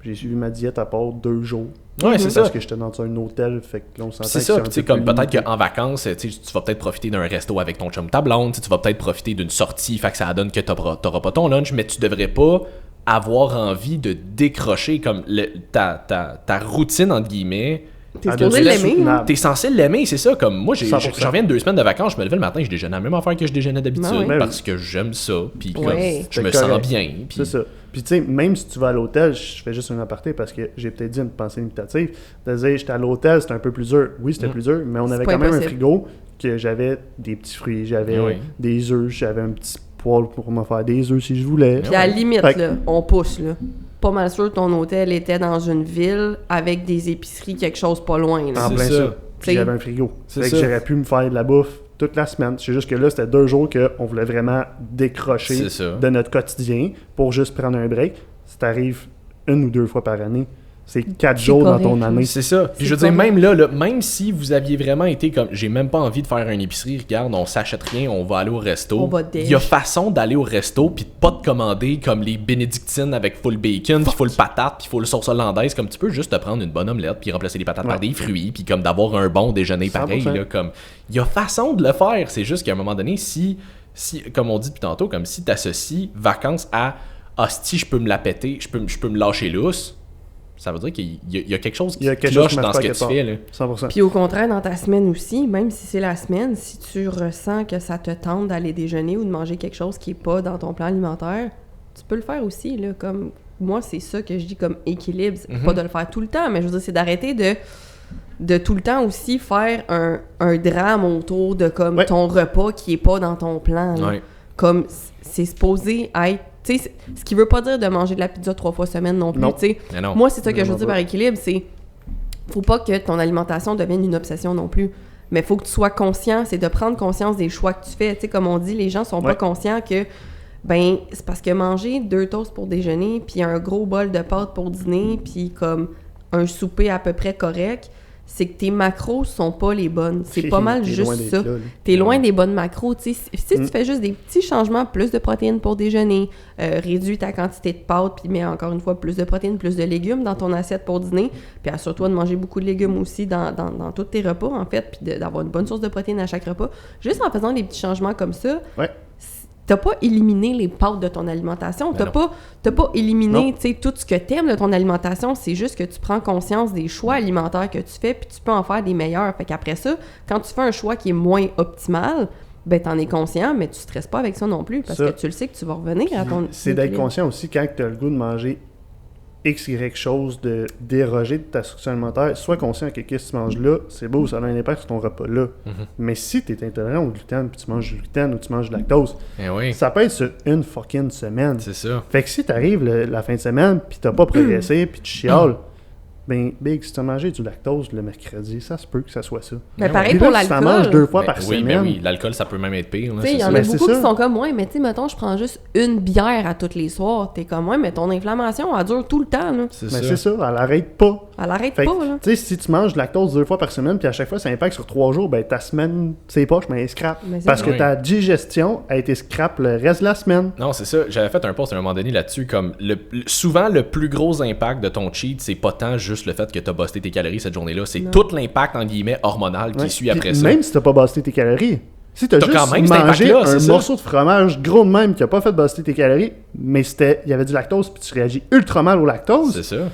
j'ai suivi ma diète à part 2 jours. Ouais, c'est ça. Parce que j'étais dans un hôtel, fait que là, on s'entend C'est que ça, un puis tu sais, peu comme plus peut-être limité. qu'en vacances, tu sais, tu vas peut-être profiter d'un resto avec ton chum ta blonde, tu sais, tu vas peut-être profiter d'une sortie, fait que ça donne que t'auras pas ton lunch, mais tu devrais pas avoir envie de décrocher comme ta routine, entre guillemets. T'es Ah, supposé de- l'aimer. soutenable. T'es censé l'aimer, c'est ça. Comme moi, 100%. je reviens de 2 semaines de vacances, je me levais le matin, je déjeunais la même affaire que je déjeunais d'habitude, Ah ouais. parce que j'aime ça, puis comme, Ouais. je me C'est sens correct. bien. Puis C'est ça. Puis tu sais, même si tu vas à l'hôtel, je fais juste un aparté parce que j'ai peut-être dit une pensée limitative. De dire, j'étais à l'hôtel, c'était un peu plus dur. Oui, c'était plus dur, mais on C'est avait pas quand même un impossible. frigo que j'avais des petits fruits, j'avais Oui. des œufs, j'avais un petit poêle pour me faire des œufs si je voulais. Puis à la limite, Fait que- là, on pousse, là. Pas mal sûr que ton hôtel était dans une ville avec des épiceries, quelque chose pas loin, là. En C'est plein ça. ça. Puis T'sais, j'avais un frigo. c'est Fait que ça. j'aurais pu me faire de la bouffe toute la semaine. C'est juste que là, c'était 2 jours qu'on voulait vraiment décrocher C'est ça. de notre quotidien pour juste prendre un break. Si t'arrives 1 ou 2 fois par année, c'est 4 C'est jours correct, dans ton là. année. C'est ça. Puis je veux C'est dire, correct. même là, même si vous aviez vraiment été comme, j'ai même pas envie de faire une épicerie, regarde, on s'achète rien, on va aller au resto. On va déj. Il y a façon d'aller au resto puis de pas te commander comme les bénédictines avec full bacon, puis full patate, puis full sauce hollandaise, comme tu peux juste te prendre une bonne omelette puis remplacer les patates par Ouais. des fruits, puis comme d'avoir un bon déjeuner pareil 100%. là, comme il y a façon de le faire, c'est juste qu'à un moment donné si comme on dit depuis tantôt, comme si t'associes vacances à hostie, je peux me la péter, je peux me lâcher lousse. Ça veut dire qu'il y a quelque chose Il y a qui quelque chose cloche qui dans marche ce pas que quelque tu fais. Là. 100%. Puis au contraire, dans ta semaine aussi, même si c'est la semaine, si tu ressens que ça te tente d'aller déjeuner ou de manger quelque chose qui est pas dans ton plan alimentaire, tu peux le faire aussi, là. Comme moi, c'est ça que je dis comme équilibre. C'est pas de le faire tout le temps, mais je veux dire, c'est d'arrêter de tout le temps aussi faire un drame autour de comme Ouais. ton repas qui est pas dans ton plan. là. Ouais. Comme c'est supposé être. Tu sais, ce qui veut pas dire de manger de la pizza 3 fois semaine non plus. Non. tu sais. Mais non. Moi, c'est ça que je veux Vraiment dire pas. par équilibre, c'est faut pas que ton alimentation devienne une obsession non plus. Mais faut que tu sois conscient, c'est de prendre conscience des choix que tu fais. Tu sais, comme on dit, les gens sont pas Ouais. conscients que ben c'est parce que manger 2 toasts pour déjeuner, puis un gros bol de pâtes pour dîner, puis comme un souper à peu près correct, c'est que tes macros sont pas les bonnes. C'est pas mal juste ça. T'es Ouais. loin des bonnes macros. Tu sais, si tu fais juste des petits changements, plus de protéines pour déjeuner, réduis ta quantité de pâtes, puis mets encore une fois plus de protéines, plus de légumes dans ton assiette pour dîner, puis assure-toi de manger beaucoup de légumes aussi dans tous tes repas, en fait, puis d'avoir une bonne source de protéines à chaque repas. Juste en faisant des petits changements comme ça, Ouais. t'as pas éliminé les pâtes de ton alimentation. T'as pas éliminé tout ce que t'aimes de ton alimentation. C'est juste que tu prends conscience des choix alimentaires que tu fais puis tu peux en faire des meilleurs. Fait qu'après ça, quand tu fais un choix qui est moins optimal, ben t'en es conscient, mais tu stresses pas avec ça non plus parce que tu le sais que tu vas revenir à ton C'est d'être conscient aussi quand tu as le goût de manger X, Y chose, de déroger de ta structure alimentaire. Sois conscient que qu'est-ce que tu manges là, c'est beau, ça a un impact sur ton repas là. Mais si tu es intolérant au gluten, puis tu manges du gluten ou tu manges du lactose, ça peut être sur une fucking semaine. C'est ça. Fait que si t'arrives la fin de semaine, puis t'as pas progressé, puis tu chiales, ben, Big, si tu as mangé du lactose le mercredi, ça se peut que ça soit ça. Ben, pareil Puis pour là, si l'alcool. t'en manges 2 fois par Oui, semaine. mais oui, l'alcool, ça peut même être pire. là, Tu sais, il y en a Ben, beaucoup c'est qui ça. sont comme, ouais, mais tu sais, mettons, je prends juste une bière à tous les soirs. T'es comme, ouais, mais ton inflammation, elle dure tout le temps, là. C'est Mais ça. c'est ça, elle arrête pas. Elle arrête Fait que, pas, là. tu sais, si tu manges de lactose 2 fois par semaine, puis à chaque fois ça impacte sur 3 jours, ben ta semaine, c'est poche, mais elle scrap. Mais c'est Parce ça. que Oui. ta digestion a été scrap le reste de la semaine. Non, c'est ça. J'avais fait un post à un moment donné là-dessus, comme souvent le plus gros impact de ton cheat, c'est pas tant juste le fait que t'as busté tes calories cette journée-là, c'est Non. tout l'impact en guillemets hormonal qui Ouais. suit Puis après ça. même si t'as pas busté tes calories. Si t'as T'as juste quand même cet mangé impact-là, c'est un ça. morceau de fromage gros de même qui a pas fait buster tes calories, mais il y avait du lactose puis tu réagis ultra mal au lactose, C'est ça.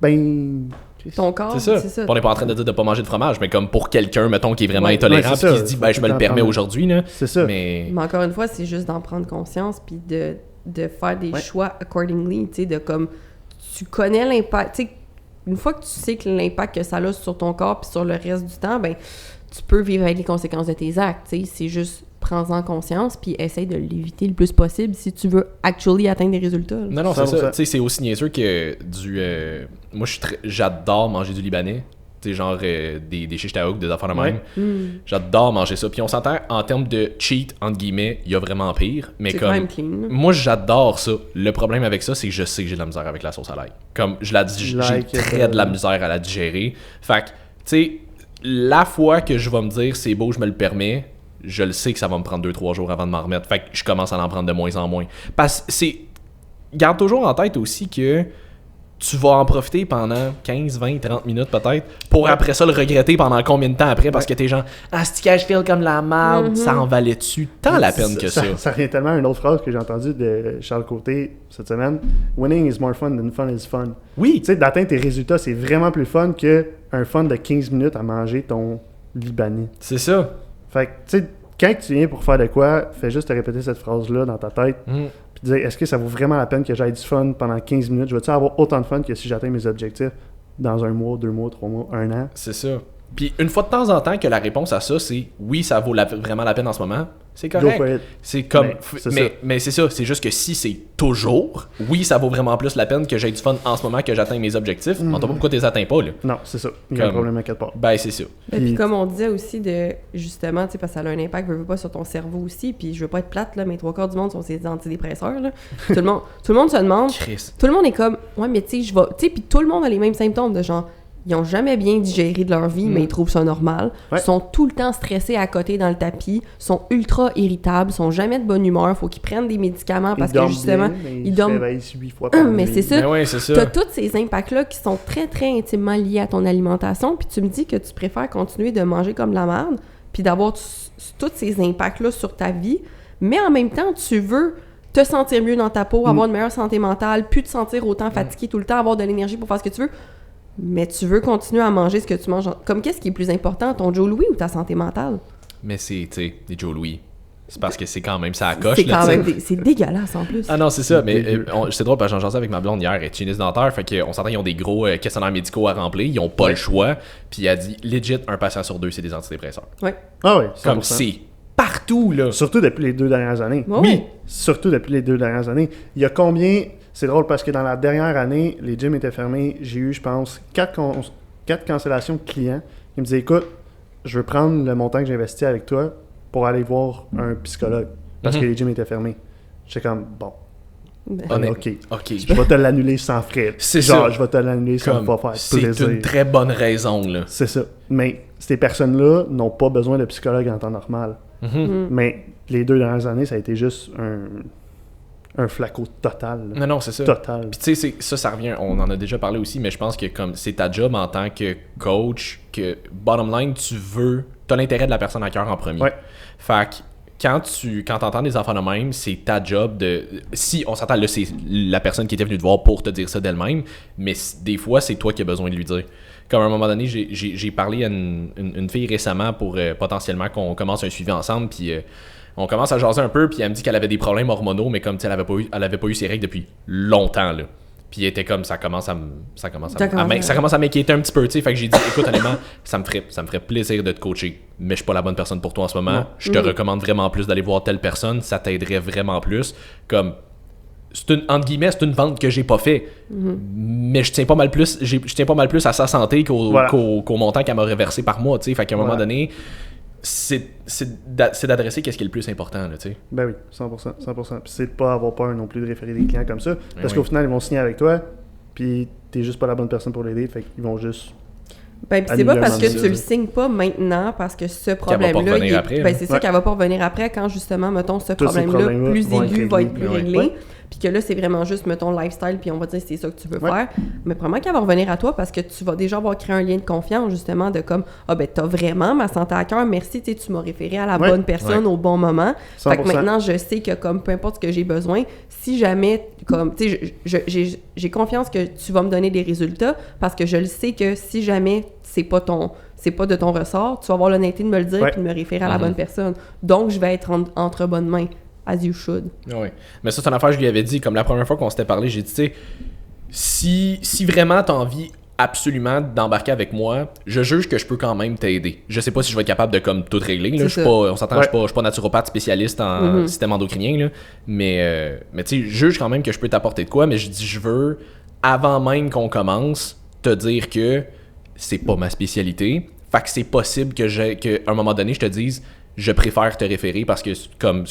ben... Ton corps, C'est ça. On n'est pas en train de dire de pas manger de fromage, mais comme pour quelqu'un, mettons, qui est vraiment Ouais, intolérant, ouais, c'est puis qui ça. se dit, Faut ben, je tout me le le temps permets prendre- aujourd'hui, là. C'est ça. Mais. Mais encore une fois, c'est juste d'en prendre conscience puis de faire des Ouais. choix accordingly, tu sais, de comme tu connais l'impact, tu sais, une fois que tu sais que l'impact que ça a sur ton corps puis sur le reste du temps, ben tu peux vivre avec les conséquences de tes actes, tu sais, c'est juste prends-en conscience puis essaye de l'éviter le plus possible si tu veux actually atteindre des résultats. là. Non, c'est 100%. ça. Tu sais, c'est aussi niaiseux que moi, j'adore manger du libanais. Tu sais, genre des shish taouk, des affaires de même. J'adore manger ça. Puis on s'entend, en termes de cheat, entre guillemets, il y a vraiment pire. Mais C'est comme. quand même clean. là. Moi, j'adore ça. Le problème avec ça, c'est que je sais que j'ai de la misère avec la sauce à l'ail. Comme, j'ai très de la misère à la digérer. Fait que, tu sais, la fois que je vais me dire c'est beau, je me le permets, je le sais que ça va me prendre 2-3 jours avant de m'en remettre. Fait que je commence à en prendre de moins en moins. Parce que c'est. Garde toujours en tête aussi que tu vas en profiter pendant 15, 20, 30 minutes peut-être, pour après ça le regretter pendant combien de temps après, parce que t'es genre, ah, c'est je feel comme la merde, ça en valait-tu tant la peine que ça. Ça revient tellement à une autre phrase que j'ai entendue de Charles Côté cette semaine. Winning is more fun than fun is fun. Oui, Tu sais, d'atteindre tes résultats, c'est vraiment plus fun qu'un fun de 15 minutes à manger ton Libanais. c'est ça. Fait que, tu sais, quand tu viens pour faire de quoi, fais juste te répéter cette phrase-là dans ta tête, puis dire, est-ce que ça vaut vraiment la peine que j'aille du fun pendant 15 minutes? Je vais-tu avoir autant de fun que si j'atteins mes objectifs dans 1 mois, 2 mois, 3 mois, 1 an? C'est ça. Puis une fois de temps en temps que la réponse à ça, c'est oui, ça vaut vraiment la peine en ce moment, c'est Go for correct. it. C'est comme. Mais Mais c'est c'est ça, c'est juste que si c'est toujours, oui, ça vaut vraiment plus la peine que j'aie du fun en ce moment que j'atteins mes objectifs. On ne pas pourquoi tu les atteins pas, là. Non, c'est ça. Il y a un Comme- problème à quelque part. Ben, c'est ça. Et puis Puis- comme on disait aussi de justement, tu sais, parce que ça a un impact, veux pas, sur ton cerveau aussi. Puis je veux pas être plate là, mais 3/4 du monde sont ces antidépresseurs là. tout le monde se demande. Chris. Tout le monde est comme, ouais, mais tu sais, je vais. Tu sais, puis tout le monde a les mêmes symptômes de genre, ils ont jamais bien digéré de leur vie, mais ils trouvent ça normal. Ouais. Ils sont tout le temps stressés à côté dans le tapis, sont ultra irritables, sont jamais de bonne humeur. Faut qu'ils prennent des médicaments parce Ils que dorment justement, bien, mais ils se dorment. réveillent 8 fois par Mais nuit. c'est ça. Ben ouais, c'est ça. T'as tous ces impacts-là qui sont très, très intimement liés à ton alimentation, puis tu me dis que tu préfères continuer de manger comme de la merde, puis d'avoir tous ces impacts-là sur ta vie, mais en même temps, tu veux te sentir mieux dans ta peau, avoir une meilleure santé mentale, plus te sentir autant fatigué tout le temps, avoir de l'énergie pour faire ce que tu veux, mais tu veux continuer à manger ce que tu manges. Comme qu'est-ce qui est plus important, ton Joe Louis ou ta santé mentale? Mais c'est, tu sais, des Joe Louis. C'est parce que c'est quand même ça à coche, C'est là, quand tu sais. même c'est dégueulasse en plus. Ah non, c'est ça, mais dégueu. c'est drôle parce que j'en jasais avec ma blonde hier, elle est hygiéniste dentaire, fait qu'on s'entend, ils ont des gros questionnaires médicaux à remplir, ils ont pas le choix, puis elle dit, legit, un patient sur 2, c'est des antidépresseurs. Ouais. Ah oui, Comme 100%. c'est partout, là. Surtout depuis les 2 dernières années. Ouais, ouais. Surtout depuis les 2 dernières années. Il y a combien... C'est drôle parce que dans la dernière année, les gyms étaient fermés. J'ai eu, je pense, 4 cancellations de clients qui me disaient, écoute, je veux prendre le montant que j'ai investi avec toi pour aller voir un psychologue parce que les gyms étaient fermés. J'étais comme, bon, OK. Je vais te l'annuler sans frais. C'est genre, ça. je vais te l'annuler sans pas faire plaisir. C'est une très bonne raison, là. C'est ça. Mais ces personnes-là n'ont pas besoin de psychologue en temps normal. Mais les 2 dernières années, ça a été juste un flacot total. Là. Non, c'est ça. Total. Puis tu sais, ça revient, on en a déjà parlé aussi, mais je pense que comme c'est ta job en tant que coach, que bottom line, t'as l'intérêt de la personne à cœur en premier. Ouais. Fait que quand t'entends des enfants de même, c'est ta job de... Si on s'entend, là, c'est la personne qui était venue te voir pour te dire ça d'elle-même, mais des fois, c'est toi qui as besoin de lui dire. Comme à un moment donné, j'ai parlé à une fille récemment pour potentiellement qu'on commence un suivi ensemble, puis on commence à jaser un peu, puis elle me dit qu'elle avait des problèmes hormonaux, mais comme elle avait pas eu ses règles depuis longtemps, là. Puis elle était comme, ça commence à m'inquiéter un petit peu, tu sais. Fait que j'ai dit, écoute, honnêtement, ça me ferait plaisir de te coacher, mais je suis pas la bonne personne pour toi en ce moment. Non. Je te recommande vraiment plus d'aller voir telle personne, ça t'aiderait vraiment plus. Comme, entre guillemets, c'est une vente que j'ai pas fait, mais je tiens pas mal plus à sa santé qu'au montant qu'elle m'a reversé par mois, tu sais. Fait qu'à un moment donné, c'est d'adresser qu'est-ce qui est le plus important, là, tu sais. Ben oui, 100%. Puis c'est de pas avoir peur non plus de référer des clients comme ça, parce qu'au final, ils vont signer avec toi, puis t'es juste pas la bonne personne pour l'aider, fait qu'ils vont juste... Ben, pis c'est pas parce que tu le signes pas maintenant, parce que ce problème-là, c'est ça qu'elle va pas revenir après, quand justement, mettons, ce problème-là plus aigu va être plus réglé, puis que là, c'est vraiment juste, mettons, lifestyle, puis on va dire c'est ça que tu veux faire, mais probablement qu'elle va revenir à toi parce que tu vas déjà avoir créé un lien de confiance, justement, de comme, ah ben, t'as vraiment ma santé à cœur, merci, tu m'as référé à la bonne personne au bon moment. 100%. Fait que maintenant, je sais que, comme, peu importe ce que j'ai besoin, si jamais, comme, tu sais, j'ai confiance que tu vas me donner des résultats parce que je le sais que si jamais c'est pas de ton ressort, tu vas avoir l'honnêteté de me le dire et de me référer à la bonne personne. Donc, je vais être entre bonnes mains. As you should. Oui. Mais ça, c'est une affaire que je lui avais dit. Comme la première fois qu'on s'était parlé, j'ai dit, tu sais, si vraiment t'as envie absolument d'embarquer avec moi, je juge que je peux quand même t'aider. Je sais pas si je vais être capable de comme tout régler. Là. On s'entend, je suis pas naturopathe spécialiste en système endocrinien. Là. Mais tu sais, je juge quand même que je peux t'apporter de quoi. Mais je dis, je veux, avant même qu'on commence, te dire que c'est pas ma spécialité. Fait que c'est possible qu'à un moment donné, je te dise, je préfère te référer parce que comme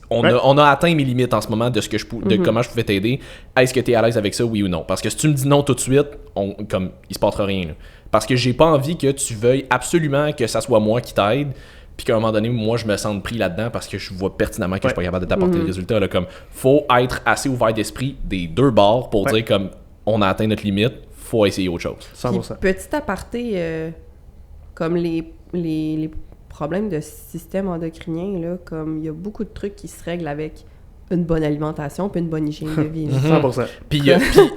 on a atteint mes limites en ce moment de ce que de comment je pouvais t'aider. Est-ce que tu es à l'aise avec ça, oui ou non? Parce que si tu me dis non tout de suite, il se passera rien. Là. Parce que j'ai pas envie que tu veuilles absolument que ça soit moi qui t'aide, puis qu'à un moment donné, moi, je me sente pris là-dedans parce que je vois pertinemment que je suis pas capable de t'apporter le résultat. Là, comme, faut être assez ouvert d'esprit des deux bords pour dire comme on a atteint notre limite, faut essayer autre chose. 100%. Puis, petit aparté, comme les problèmes de système endocrinien, là, comme il y a beaucoup de trucs qui se règlent avec une bonne alimentation puis une bonne hygiène de vie. 100%. Puis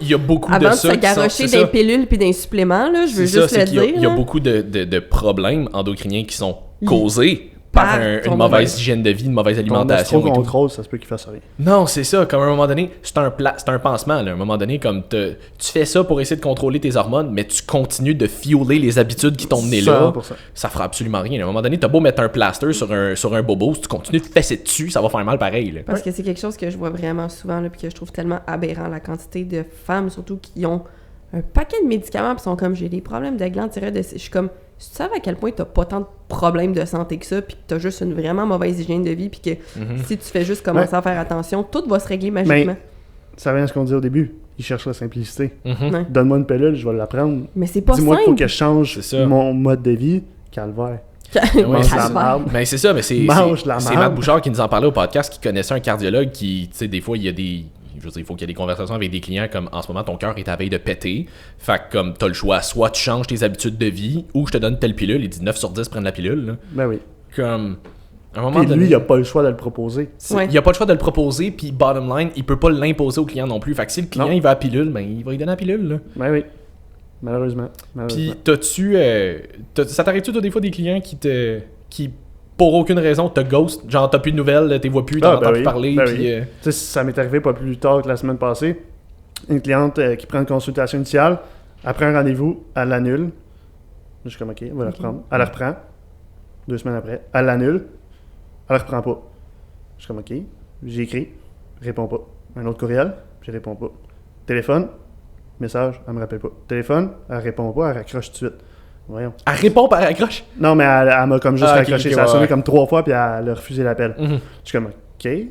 il y a beaucoup avant de ça. Avant de se garrocher des pilules puis des suppléments, là, je veux juste le dire. Il y a beaucoup de problèmes endocriniens qui sont causés par une mauvaise hygiène de vie, une mauvaise alimentation. Ton contrôle, ça se peut qu'il fasse rien. Non, c'est ça. Comme à un moment donné, c'est un pansement. Là. À un moment donné, comme tu fais ça pour essayer de contrôler tes hormones, mais tu continues de fueler les habitudes qui t'ont mené là. 100%. Ça fera absolument rien. À un moment donné, t'as beau mettre un plaster sur un bobo, si tu continues de fesser dessus, ça va faire mal pareil. Là. Parce que c'est quelque chose que je vois vraiment souvent, là, puis que je trouve tellement aberrant, la quantité de femmes, surtout, qui ont un paquet de médicaments, puis sont comme, j'ai des problèmes de glandes thyroïdes. Je suis comme, si tu savais à quel point t'as pas tant de problèmes de santé que ça, puis que t'as juste une vraiment mauvaise hygiène de vie, puis que si tu fais juste commencer à faire attention, tout va se régler magiquement. Mais, ça vient à ce qu'on disait au début. Ils cherchent la simplicité. Donne-moi une pilule, je vais la prendre. Mais c'est pas Dis-moi simple. qu'il faut que je change mon mode de vie. Calvaire. Mange la marde. Mais c'est ça, mais c'est Matt Bouchard qui nous en parlait au podcast, qui connaissait un cardiologue qui, tu sais, des fois, il y a des... Je veux dire, il faut qu'il y ait des conversations avec des clients comme en ce moment, ton cœur est à veille de péter. Fait que comme t'as le choix, soit tu changes tes habitudes de vie ou je te donne telle pilule. Il dit 9 sur 10 prennent la pilule. Là. Ben oui. Comme, à un moment donné, lui, il a pas le choix de le proposer. Il a pas le choix de le proposer, puis bottom line, il peut pas l'imposer au client non plus. Fait que si le client il va à la pilule, ben il va lui donner la pilule. Là. Ben oui. Malheureusement. Puis ça t'arrive-tu toi des fois des clients qui pour aucune raison, te ghost, genre t'as plus de nouvelles, t'es vois plus, t'en entends plus parler. Ben puis, oui. Tu sais, ça m'est arrivé pas plus tard que la semaine passée. Une cliente qui prend une consultation initiale, après un rendez-vous, elle l'annule. Je suis comme, ok, on va la reprendre. Elle la reprend. 2 semaines après, elle l'annule. Elle la reprend pas. Je suis comme, ok, j'ai écrit, réponds pas. Un autre courriel, je réponds pas. Téléphone, message, elle me rappelle pas. Téléphone, elle répond pas, elle raccroche tout de suite. Voyons. Elle répond par accroche? Non, mais elle m'a comme juste raccroché. Ça a sonné ouais. comme 3 fois, puis elle a refusé l'appel. Je suis comme, OK. Là,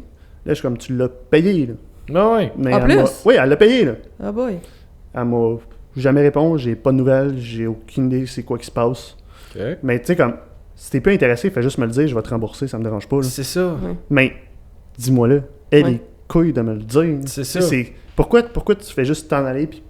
je suis comme, tu l'as payé, là. Ouais. Mais En plus? Oui, elle l'a payé, là. Ah boy. Elle m'a jamais répondu, j'ai pas de nouvelles, j'ai aucune idée c'est quoi qui se passe. Okay. Mais tu sais, comme, si t'es pas intéressé, fais juste me le dire, je vais te rembourser, ça me dérange pas. Là. C'est ça. Ouais. Mais, dis-moi là, aie Ouais. les couilles de me le dire. C'est ça. Pourquoi tu fais juste t'en aller puis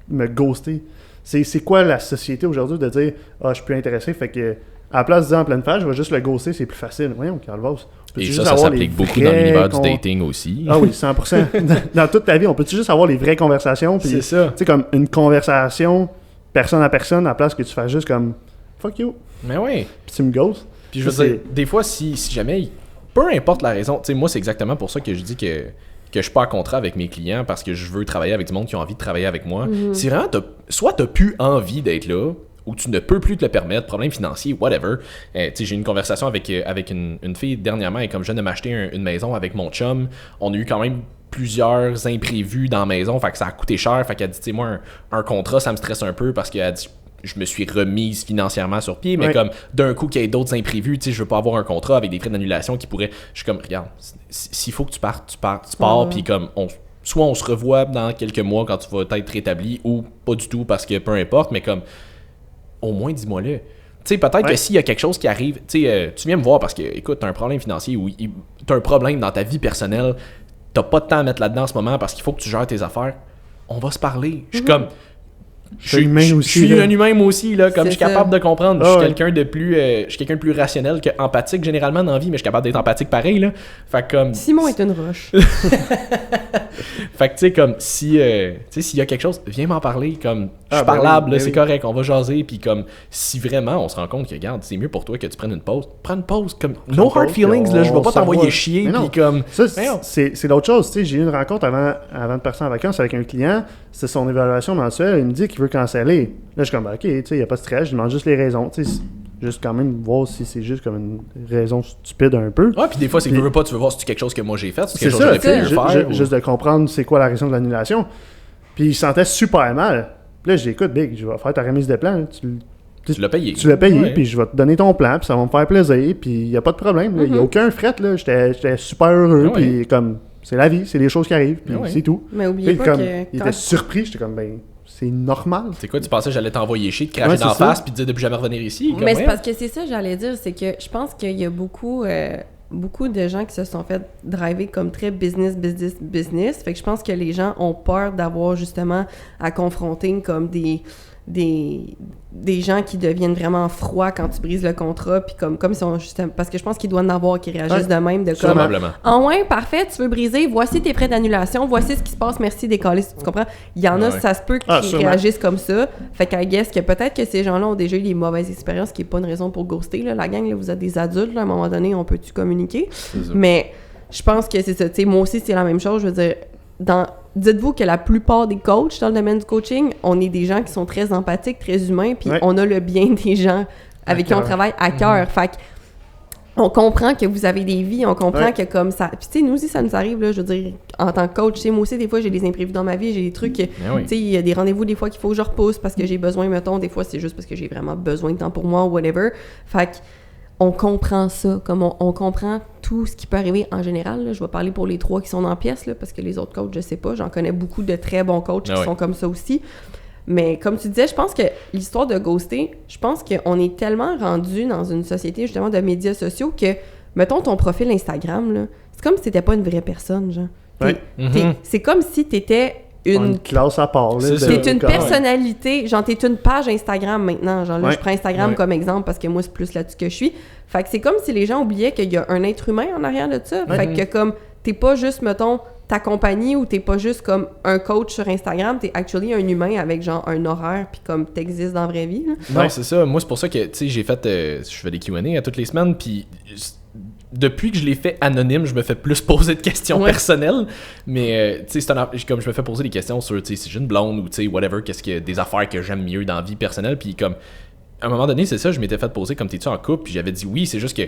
me ghoster? C'est quoi la société aujourd'hui de dire « Ah, je suis plus intéressé, fait que à la place de dire en pleine face, je vais juste le ghoster, c'est plus facile. » Voyons, Calvas. Et ça s'applique beaucoup dans l'univers du dating aussi. Ah oui, 100%. dans toute ta vie, on peut-tu juste avoir les vraies conversations? Puis, c'est ça. Tu sais, comme une conversation personne à personne, à la place que tu fasses juste comme « Fuck you ». Mais oui. Puis tu me ghostes. Puis je veux dire, des fois, si jamais, peu importe la raison, tu sais, moi, c'est exactement pour ça que je dis que je suis pas en contrat avec mes clients parce que je veux travailler avec du monde qui ont envie de travailler avec moi. Si vraiment, soit t'as plus envie d'être là, ou tu ne peux plus te le permettre, problème financier, whatever. Tu sais, j'ai eu une conversation avec une fille dernièrement, et comme je viens de m'acheter une maison avec mon chum, on a eu quand même plusieurs imprévus dans la maison, fait que ça a coûté cher, fait qu'elle dit, tu sais, moi, un contrat, ça me stresse un peu parce qu'elle dit, je me suis remise financièrement sur pied, mais comme d'un coup qu'il y ait d'autres imprévus, tu sais, je veux pas avoir un contrat avec des frais d'annulation qui pourraient. Je suis comme, regarde, s'il faut que tu partes, tu pars, puis comme, soit on se revoit dans quelques mois quand tu vas être rétabli, ou pas du tout parce que peu importe, mais comme, au moins dis-moi-le. Tu sais, peut-être que s'il y a quelque chose qui arrive, tu sais, tu viens me voir parce que, écoute, t'as un problème financier ou t'as un problème dans ta vie personnelle, t'as pas de temps à mettre là-dedans en ce moment parce qu'il faut que tu gères tes affaires, on va se parler. Je suis comme. Je suis un humain moi aussi, là, comme je suis capable de comprendre. Je suis quelqu'un de plus rationnel que empathique généralement dans la vie, mais je suis capable d'être empathique pareil, là. Fait comme. Simon est une roche. Fait que tu sais, comme s'il y a quelque chose, viens m'en parler, comme je suis parlable, c'est correct, on va jaser, puis comme si vraiment on se rend compte que regarde, c'est mieux pour toi que tu prennes une pause. Prends une pause, comme no hard feelings, là, je vais pas t'envoyer chier, puis comme. Ça, c'est d'autres choses, tu sais, j'ai eu une rencontre avant de partir en vacances avec un client, c'est son évaluation mensuelle, il me dit qu'il veut canceller. Là, je suis comme, ok, tu sais, il n'y a pas de stress, je demande juste les raisons, tu sais, juste quand même voir si c'est juste comme une raison stupide un peu. Ouais, puis des fois, c'est que tu veux pas, tu veux voir si c'est quelque chose que moi j'ai fait, si c'est quelque chose ça, que j'aurais pu faire. Juste de comprendre c'est quoi la raison de l'annulation. Puis il se sentait super mal. Puis là, je dis, écoute, Big, je vais faire ta remise de plan. Tu l'as payé. Tu l'as payé, puis je vais te donner ton plan, puis ça va me faire plaisir, puis il n'y a pas de problème. Il n'y a aucun fret, là. J'étais super heureux, puis comme, c'est la vie, c'est les choses qui arrivent, puis c'est tout. Mais oubliez pas comme, que. Il était surpris, j'étais comme, ben, c'est normal. C'est quoi, tu pensais que j'allais t'envoyer chier, te cracher d'en face, puis te dire de plus jamais revenir ici? Mais c'est parce que c'est ça, j'allais dire, c'est que je pense qu'il y a beaucoup de gens qui se sont fait driver comme très business. Fait que je pense que les gens ont peur d'avoir justement à confronter comme des gens qui deviennent vraiment froids quand tu brises le contrat, puis comme si on justement, parce que je pense qu'il doit en avoir qui réagissent de même, de comme ouais, parfait, tu veux briser, voici tes frais d'annulation, voici ce qui se passe, merci d'écaler, tu comprends? Il y en a, ça se peut qu'ils réagissent comme ça, fait qu'à guess que peut-être que ces gens-là ont déjà eu des mauvaises expériences, qui est pas une raison pour ghoster, là. La gang, là, vous êtes des adultes, là, à un moment donné, on peut-tu communiquer? Mais je pense que c'est ça, tu sais, moi aussi c'est la même chose, je veux dire, dites-vous que la plupart des coachs dans le domaine du coaching, on est des gens qui sont très empathiques, très humains, puis on a le bien des gens avec qui on travaille à cœur. Fait on comprend que vous avez des vies, on comprend que comme ça... Puis tu sais, nous aussi, ça nous arrive, là, je veux dire, en tant que coach, tu sais, moi aussi, des fois, j'ai des imprévus dans ma vie, j'ai des trucs, tu sais, il y a des rendez-vous des fois qu'il faut que je repousse parce que j'ai besoin, mettons, des fois, c'est juste parce que j'ai vraiment besoin de temps pour moi ou whatever. Fait que on comprend ça, comme on comprend tout ce qui peut arriver en général. Là. Je vais parler pour les 3 qui sont en pièce, là, parce que les autres coachs, je sais pas. J'en connais beaucoup de très bons coachs qui sont comme ça aussi. Mais comme tu disais, je pense que l'histoire de ghoster, je pense qu'on est tellement rendu dans une société justement de médias sociaux que, mettons ton profil Instagram, là, c'est comme si t'étais pas une vraie personne, genre. C'est comme si t'étais une classe à part. T'es une personnalité, genre t'es une page Instagram maintenant. Genre là, je prends Instagram comme exemple parce que moi, c'est plus là-dessus que je suis. Fait que c'est comme si les gens oubliaient qu'il y a un être humain en arrière de ça. Fait que comme, t'es pas juste, mettons, ta compagnie ou t'es pas juste comme un coach sur Instagram, t'es actually un humain avec genre un horaire puis comme t'existes dans la vraie vie. Là. Non, c'est ça. Moi, c'est pour ça que, tu sais, j'ai fait... je fais des Q&A à toutes les semaines, puis... Depuis que je l'ai fait anonyme, je me fais plus poser de questions personnelles, mais tu sais, comme je me fais poser des questions sur, tu sais, si j'ai une blonde ou tu sais, whatever, qu'est-ce que des affaires que j'aime mieux dans la vie personnelle, puis comme, à un moment donné, c'est ça, je m'étais fait poser comme t'es-tu en couple, puis j'avais dit oui, c'est juste que,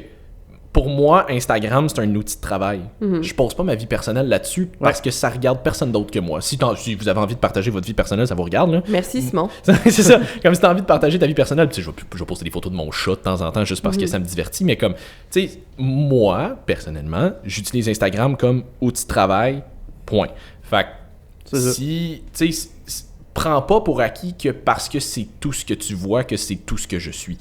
pour moi, Instagram, c'est un outil de travail. Je pose pas ma vie personnelle là-dessus parce que ça regarde personne d'autre que moi. Si vous avez envie de partager votre vie personnelle, ça vous regarde, là. Merci, Simon. C'est ça. Comme si t'as envie de partager ta vie personnelle, tu sais, je vais poster des photos de mon chat de temps en temps juste parce que ça me divertit, mais comme, tu sais, moi, personnellement, j'utilise Instagram comme outil de travail, Point. Fait que si, tu sais, prends pas pour acquis que parce que c'est tout ce que tu vois, que c'est tout ce que je suis.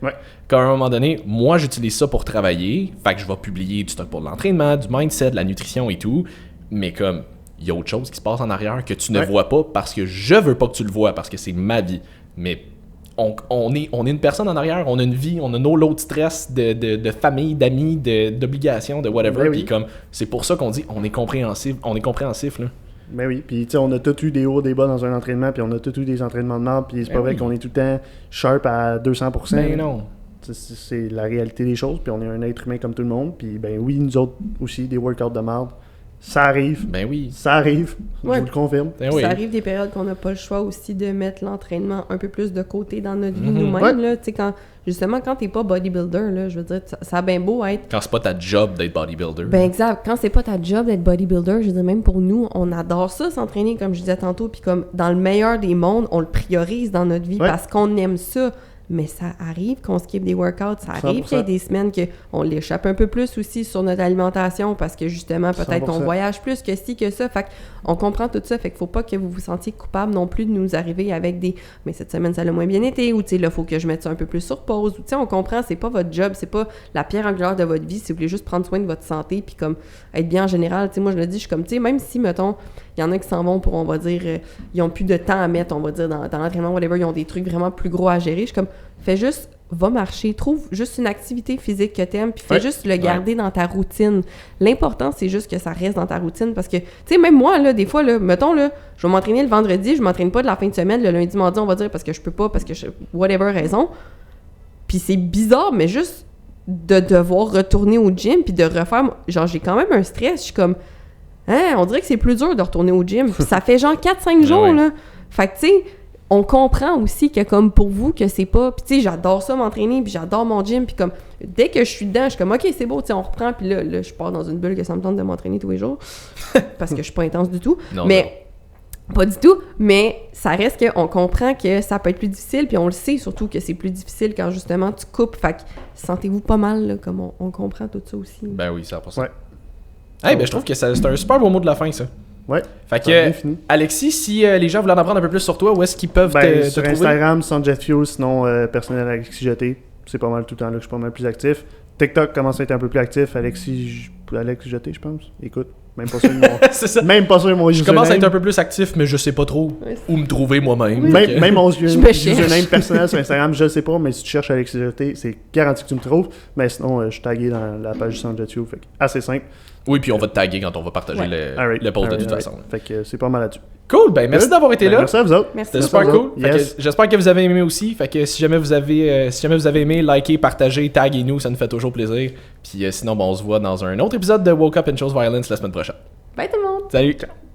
Ouais. Qu'à un moment donné, moi, j'utilise ça pour travailler. Fait que je vais publier du stock pour l'entraînement, du mindset, de la nutrition et tout. Mais comme, il y a autre chose qui se passe en arrière que tu ne vois pas parce que je veux pas que tu le vois, parce que c'est ma vie. Mais on est une personne en arrière, on a une vie, on a nos lots de stress, de famille, d'amis, d'obligations, de whatever. Puis comme, c'est pour ça qu'on dit, on est compréhensif, là. Ben oui, puis tu sais, on a tous eu des hauts, des bas dans un entraînement, puis on a tous eu des entraînements de merde, puis c'est pas vrai qu'on est tout le temps sharp à 200%. Ben non. C'est la réalité des choses, puis on est un être humain comme tout le monde, puis ben oui, nous autres aussi, des workouts de merde. Ça arrive. Ben oui. Ça arrive. Je vous le confirme. Ben oui. Ça arrive des périodes qu'on n'a pas le choix aussi de mettre l'entraînement un peu plus de côté dans notre vie nous-mêmes. Là, quand t'es pas bodybuilder, là, je veux dire, ça a bien beau être... Quand c'est pas ta job d'être bodybuilder. Ben exact. Quand c'est pas ta job d'être bodybuilder, je veux dire, même pour nous, on adore ça, s'entraîner, comme je disais tantôt, puis comme dans le meilleur des mondes, on le priorise dans notre vie parce qu'on aime ça. Mais ça arrive qu'on skip des workouts, ça arrive 100%. Qu'il y ait des semaines qu'on l'échappe un peu plus aussi sur notre alimentation parce que justement, peut-être 100%. Qu'on voyage plus que ci, que ça. Fait qu'on comprend tout ça. Fait qu'il faut pas que vous vous sentiez coupable non plus de nous arriver avec des « mais cette semaine, ça l'a moins bien été » ou « tu sais, là, faut que je mette ça un peu plus sur pause » ou tu sais, on comprend, c'est pas votre job, c'est pas la pierre angulaire de votre vie si vous voulez juste prendre soin de votre santé puis comme être bien en général. Tu sais, moi, je le dis, je suis comme, tu sais, même si, mettons, il y en a qui s'en vont pour, on va dire, ils ont plus de temps à mettre, on va dire, dans l'entraînement, whatever, ils ont des trucs vraiment plus gros à gérer. Je suis comme, fais juste, va marcher, trouve juste une activité physique que t'aimes, puis fais juste le garder dans ta routine. L'important, c'est juste que ça reste dans ta routine, parce que, tu sais, même moi, là, des fois, là, mettons, là, je vais m'entraîner le vendredi, je m'entraîne pas de la fin de semaine, le lundi, mardi, on va dire, parce que je peux pas, parce que whatever raison. Puis c'est bizarre, mais juste de devoir retourner au gym, puis de refaire, genre, j'ai quand même un stress, je suis comme... Hein, on dirait que c'est plus dur de retourner au gym. Puis ça fait genre 4-5 jours, là. Fait que, tu sais, on comprend aussi que, comme pour vous, que c'est pas... Puis, tu sais, j'adore ça, m'entraîner, puis j'adore mon gym. Puis, comme, dès que je suis dedans, je suis comme, OK, c'est beau, tu sais, on reprend. Puis là, je pars dans une bulle que ça me tente de m'entraîner tous les jours. Parce que je suis pas intense du tout. Non, mais... Pas du tout, mais ça reste qu'on comprend que ça peut être plus difficile, puis on le sait surtout que c'est plus difficile quand, justement, tu coupes. Fait que sentez-vous pas mal, là, comme on comprend tout ça aussi. Ben oui, 100%. Ouais. Hey, ben je trouve que c'est un super beau mot de la fin, ça. Ouais. Fait que, Alexis, si les gens veulent en apprendre un peu plus sur toi, où est-ce qu'ils peuvent te sur trouver? Instagram, sans Jet Fuel, sinon personnel Alexis Jeté. C'est pas mal tout le temps là que je suis pas mal plus actif. TikTok commence à être un peu plus actif. Alex Jeté, je pense. Écoute, même pas sûr de mon... C'est ça. Même pas sûr de mon Je commence à être un peu plus actif, mais je sais pas trop où me trouver moi-même. Oui. Même mon username personnel sur Instagram, je sais pas, mais si tu cherches Alexis Jeté, c'est garanti que tu me trouves. Mais sinon, je suis tagué dans la page sans Jet Fuel. Fait que assez simple. Oui, puis on va te taguer quand on va partager le post de toute façon. Fait que c'est pas mal là-dessus. Cool, ben merci d'avoir été là. Merci à vous autres. C'était super cool. Yes. J'espère que vous avez aimé aussi. Fait que si jamais vous avez aimé, likez, partagez, taguez-nous, ça nous fait toujours plaisir. Puis sinon, on se voit dans un autre épisode de Woke Up and Chose Violence la semaine prochaine. Bye tout le monde. Salut. Ciao.